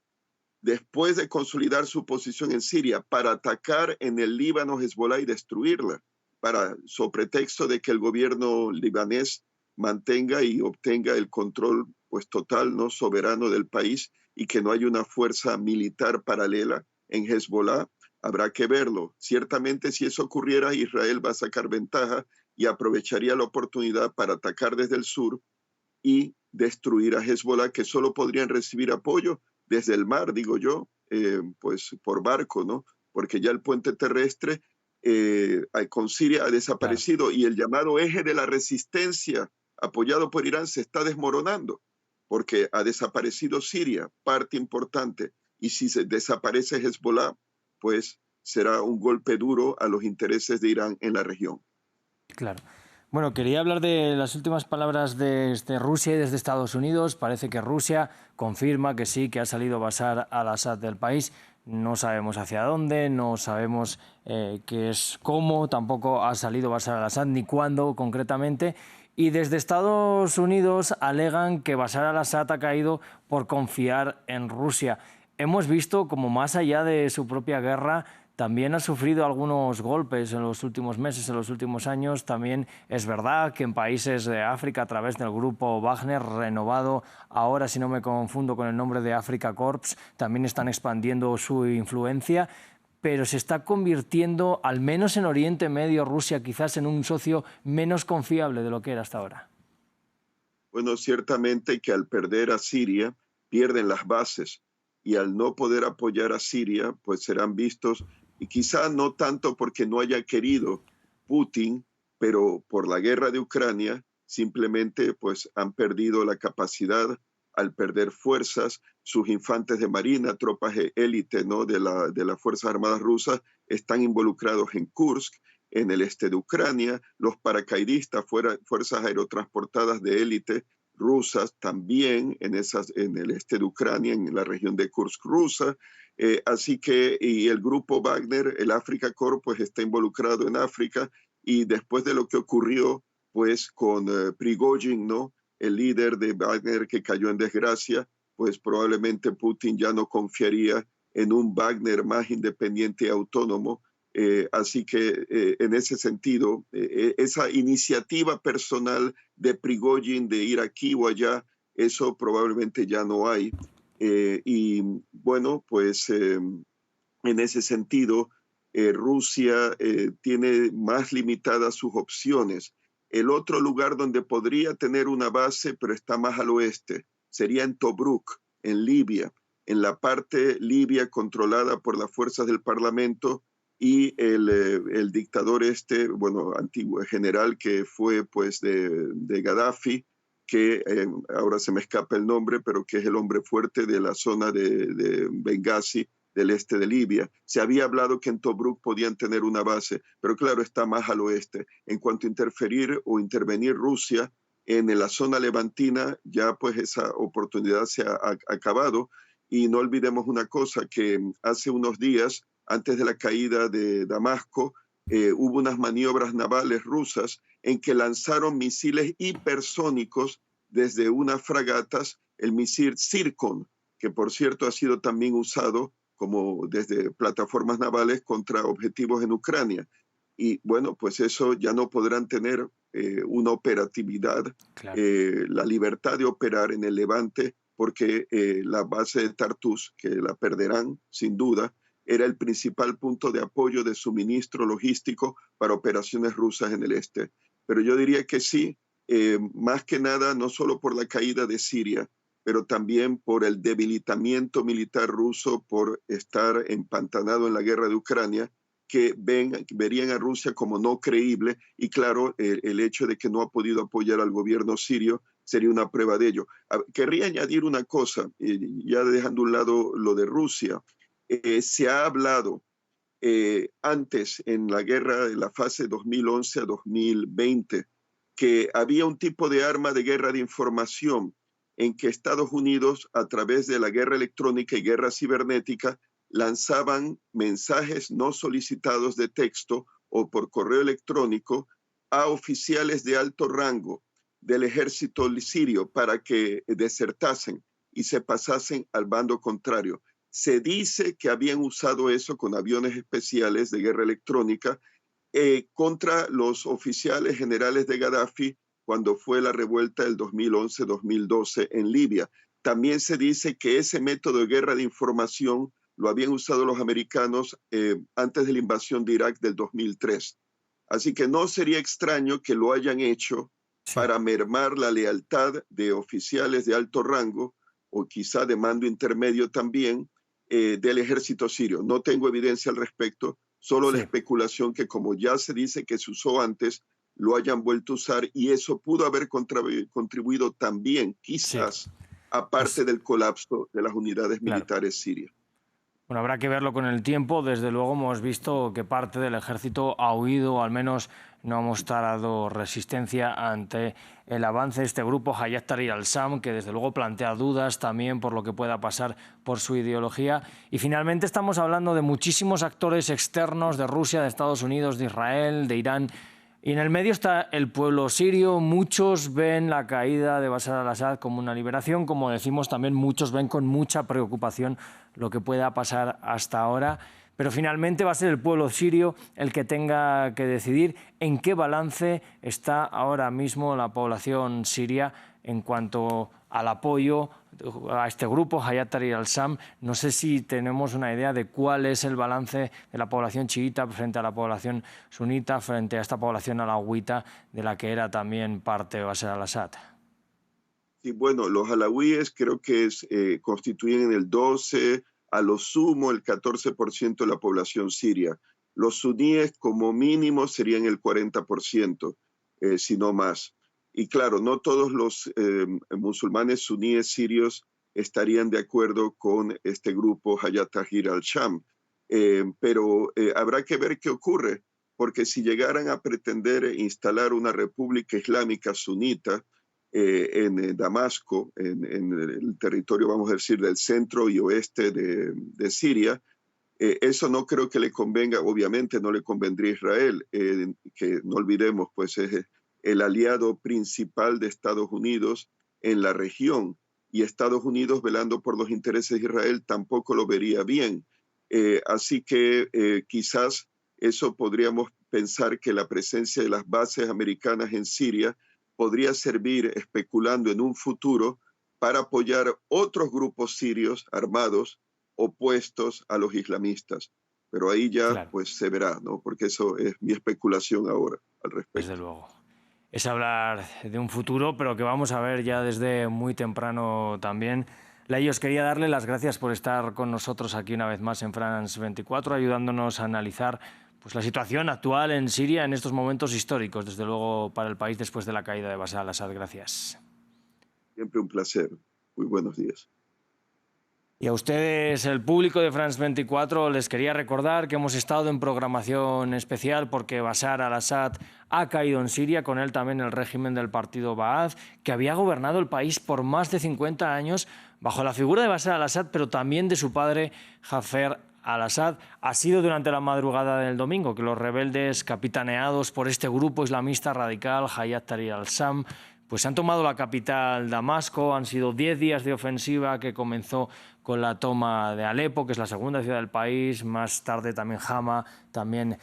después de consolidar su posición en Siria para atacar en el Líbano Hezbollah y destruirla, sobre pretexto de que el gobierno libanés mantenga y obtenga el control pues total, no soberano del país, y que no haya una fuerza militar paralela en Hezbollah? Habrá que verlo. Ciertamente, si eso ocurriera, Israel va a sacar ventaja y aprovecharía la oportunidad para atacar desde el sur y destruir a Hezbollah, que solo podrían recibir apoyo desde el mar, digo yo, pues por barco, ¿no? Porque ya el puente terrestre con Siria ha desaparecido, y el llamado eje de la resistencia apoyado por Irán se está desmoronando, porque ha desaparecido Siria, parte importante, y si se desaparece Hezbollah, pues será un golpe duro a los intereses de Irán en la región. Claro. Bueno, quería hablar de las últimas palabras desde Rusia y desde Estados Unidos. Parece que Rusia confirma que sí, que ha salido Bashar al-Assad del país. No sabemos hacia dónde, no sabemos qué es cómo, tampoco ha salido Bashar al-Assad ni cuándo concretamente. Y desde Estados Unidos alegan que Bashar al-Assad ha caído por confiar en Rusia. Hemos visto como más allá de su propia guerra también ha sufrido algunos golpes en los últimos meses, en los últimos años. También es verdad que en países de África, a través del grupo Wagner, renovado ahora, si no me confundo con el nombre de Africa Corps, también están expandiendo su influencia, pero se está convirtiendo, al menos en Oriente Medio, Rusia quizás en un socio menos confiable de lo que era hasta ahora. Bueno, ciertamente que al perder a Siria, pierden las bases, y al no poder apoyar a Siria, pues serán vistos, y quizá no tanto porque no haya querido Putin, pero por la guerra de Ucrania, simplemente pues han perdido la capacidad al perder fuerzas. Sus infantes de marina, tropas de élite, ¿no?, de las Fuerzas Armadas rusas, están involucrados en Kursk, en el este de Ucrania. Los paracaidistas, fuerzas aerotransportadas de élite rusas, también en el este de Ucrania, en la región de Kursk rusa. Así que, y el grupo Wagner, el Africa Corps, pues está involucrado en África, y después de lo que ocurrió pues con Prigozhin, ¿no?, el líder de Wagner que cayó en desgracia, pues probablemente Putin ya no confiaría en un Wagner más independiente y autónomo. Así que en ese sentido, esa iniciativa personal de Prigozhin de ir aquí o allá, eso probablemente ya no hay. Y bueno, pues en ese sentido, Rusia tiene más limitadas sus opciones. El otro lugar donde podría tener una base, pero está más al oeste, sería en Tobruk, en Libia, en la parte libia controlada por las fuerzas del Parlamento, y el dictador antiguo general que fue pues de Gaddafi, que ahora se me escapa el nombre, pero que es el hombre fuerte de la zona de Benghazi, del este de Libia. Se había hablado que en Tobruk podían tener una base, pero claro, está más al oeste. En cuanto a interferir o intervenir Rusia en la zona levantina, ya pues esa oportunidad se ha acabado. Y no olvidemos una cosa, que hace unos días, antes de la caída de Damasco, hubo unas maniobras navales rusas en que lanzaron misiles hipersónicos desde unas fragatas, el misil Zircon, que por cierto ha sido también usado como desde plataformas navales contra objetivos en Ucrania. Y bueno, pues eso ya no podrán tener una operatividad, claro, la libertad de operar en el Levante, porque la base de Tartus, que la perderán sin duda, era el principal punto de apoyo de suministro logístico para operaciones rusas en el este. Pero yo diría que sí, más que nada, no solo por la caída de Siria, pero también por el debilitamiento militar ruso, por estar empantanado en la guerra de Ucrania, que verían a Rusia como no creíble, y claro, el hecho de que no ha podido apoyar al gobierno sirio sería una prueba de ello. Querría añadir una cosa, ya dejando a un lado lo de Rusia. Se ha hablado antes, en la guerra de la fase 2011 a 2020, que había un tipo de arma de guerra de información en que Estados Unidos, a través de la guerra electrónica y guerra cibernética, lanzaban mensajes no solicitados de texto o por correo electrónico a oficiales de alto rango del ejército sirio para que desertasen y se pasasen al bando contrario. Se dice que habían usado eso con aviones especiales de guerra electrónica contra los oficiales generales de Gaddafi cuando fue la revuelta del 2011-2012 en Libia. También se dice que ese método de guerra de información lo habían usado los americanos antes de la invasión de Irak del 2003. Así que no sería extraño que lo hayan hecho para mermar la lealtad de oficiales de alto rango o quizá de mando intermedio también, del ejército sirio. No tengo evidencia al respecto, solo la especulación que, como ya se dice que se usó antes, lo hayan vuelto a usar, y eso pudo haber contribuido también, quizás, aparte del colapso de las unidades militares sirias. Bueno, habrá que verlo con el tiempo. Desde luego hemos visto que parte del ejército ha huido, o al menos no ha mostrado resistencia ante el avance de este grupo, Hayat Tahrir al-Sham, que desde luego plantea dudas también por lo que pueda pasar por su ideología. Y finalmente estamos hablando de muchísimos actores externos, de Rusia, de Estados Unidos, de Israel, de Irán. Y en el medio está el pueblo sirio. Muchos ven la caída de Bashar al-Assad como una liberación. Como decimos, también muchos ven con mucha preocupación lo que pueda pasar hasta ahora. Pero finalmente va a ser el pueblo sirio el que tenga que decidir en qué balance está ahora mismo la población siria en cuanto al apoyo a este grupo, Hayat Tahrir al-Sham. No sé si tenemos una idea de cuál es el balance de la población chiita frente a la población sunita, frente a esta población alauita de la que era también parte Bashar al-Assad. Sí, bueno, los alawíes creo que constituyen el 12%, a lo sumo el 14% de la población siria. Los suníes como mínimo serían el 40%, si no más. Y claro, no todos los musulmanes suníes sirios estarían de acuerdo con este grupo Hayat Tahrir al-Sham, pero habrá que ver qué ocurre, porque si llegaran a pretender instalar una república islámica sunita en Damasco, en el territorio, vamos a decir, del centro y oeste de Siria, eso no creo que le convenga, obviamente no le convendría a Israel, que no olvidemos, pues es el aliado principal de Estados Unidos en la región, y Estados Unidos, velando por los intereses de Israel, tampoco lo vería bien. Así que quizás eso podríamos pensar que la presencia de las bases americanas en Siria podría servir, especulando en un futuro, para apoyar otros grupos sirios armados opuestos a los islamistas. Pero ahí ya pues se verá, ¿no? Porque eso es mi especulación ahora al respecto. Desde luego. Es hablar de un futuro, pero que vamos a ver ya desde muy temprano también. Layo, quería darle las gracias por estar con nosotros aquí una vez más en France 24, ayudándonos a analizar pues la situación actual en Siria en estos momentos históricos, desde luego para el país después de la caída de Bashar al-Assad. Gracias. Siempre un placer. Muy buenos días. Y a ustedes, el público de France 24, les quería recordar que hemos estado en programación especial porque Bashar al-Assad ha caído en Siria, con él también el régimen del partido Ba'ath, que había gobernado el país por más de 50 años bajo la figura de Bashar al-Assad, pero también de su padre Hafez al-Assad. Ha sido durante la madrugada del domingo que los rebeldes, capitaneados por este grupo islamista radical, Hayat Tahrir al-Sham, pues han tomado la capital, Damasco. Han sido 10 días de ofensiva que comenzó con la toma de Alepo, que es la segunda ciudad del país, más tarde también Hama, también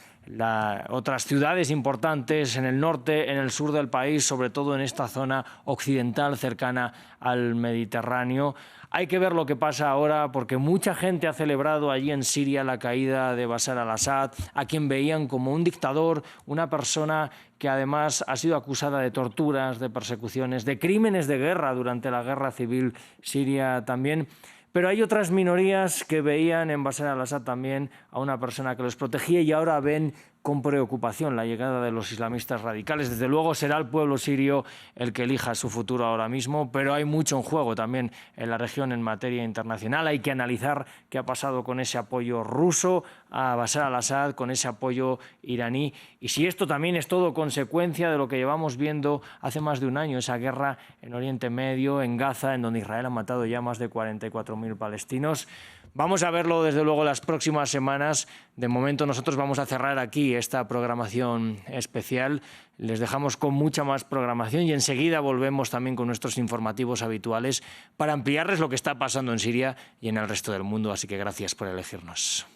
otras ciudades importantes en el norte, en el sur del país, sobre todo en esta zona occidental cercana al Mediterráneo. Hay que ver lo que pasa ahora, porque mucha gente ha celebrado allí en Siria la caída de Bashar al-Assad, a quien veían como un dictador, una persona que además ha sido acusada de torturas, de persecuciones, de crímenes de guerra durante la guerra civil siria también. Pero hay otras minorías que veían en Bashar al-Assad también a una persona que los protegía, y ahora ven con preocupación la llegada de los islamistas radicales. Desde luego será el pueblo sirio el que elija su futuro ahora mismo, pero hay mucho en juego también en la región en materia internacional. Hay que analizar qué ha pasado con ese apoyo ruso a Bashar al-Assad, con ese apoyo iraní, y si esto también es todo consecuencia de lo que llevamos viendo hace más de un año, esa guerra en Oriente Medio, en Gaza, en donde Israel ha matado ya más de 44.000 palestinos. Vamos a verlo desde luego las próximas semanas. De momento nosotros vamos a cerrar aquí esta programación especial. Les dejamos con mucha más programación y enseguida volvemos también con nuestros informativos habituales para ampliarles lo que está pasando en Siria y en el resto del mundo. Así que gracias por elegirnos.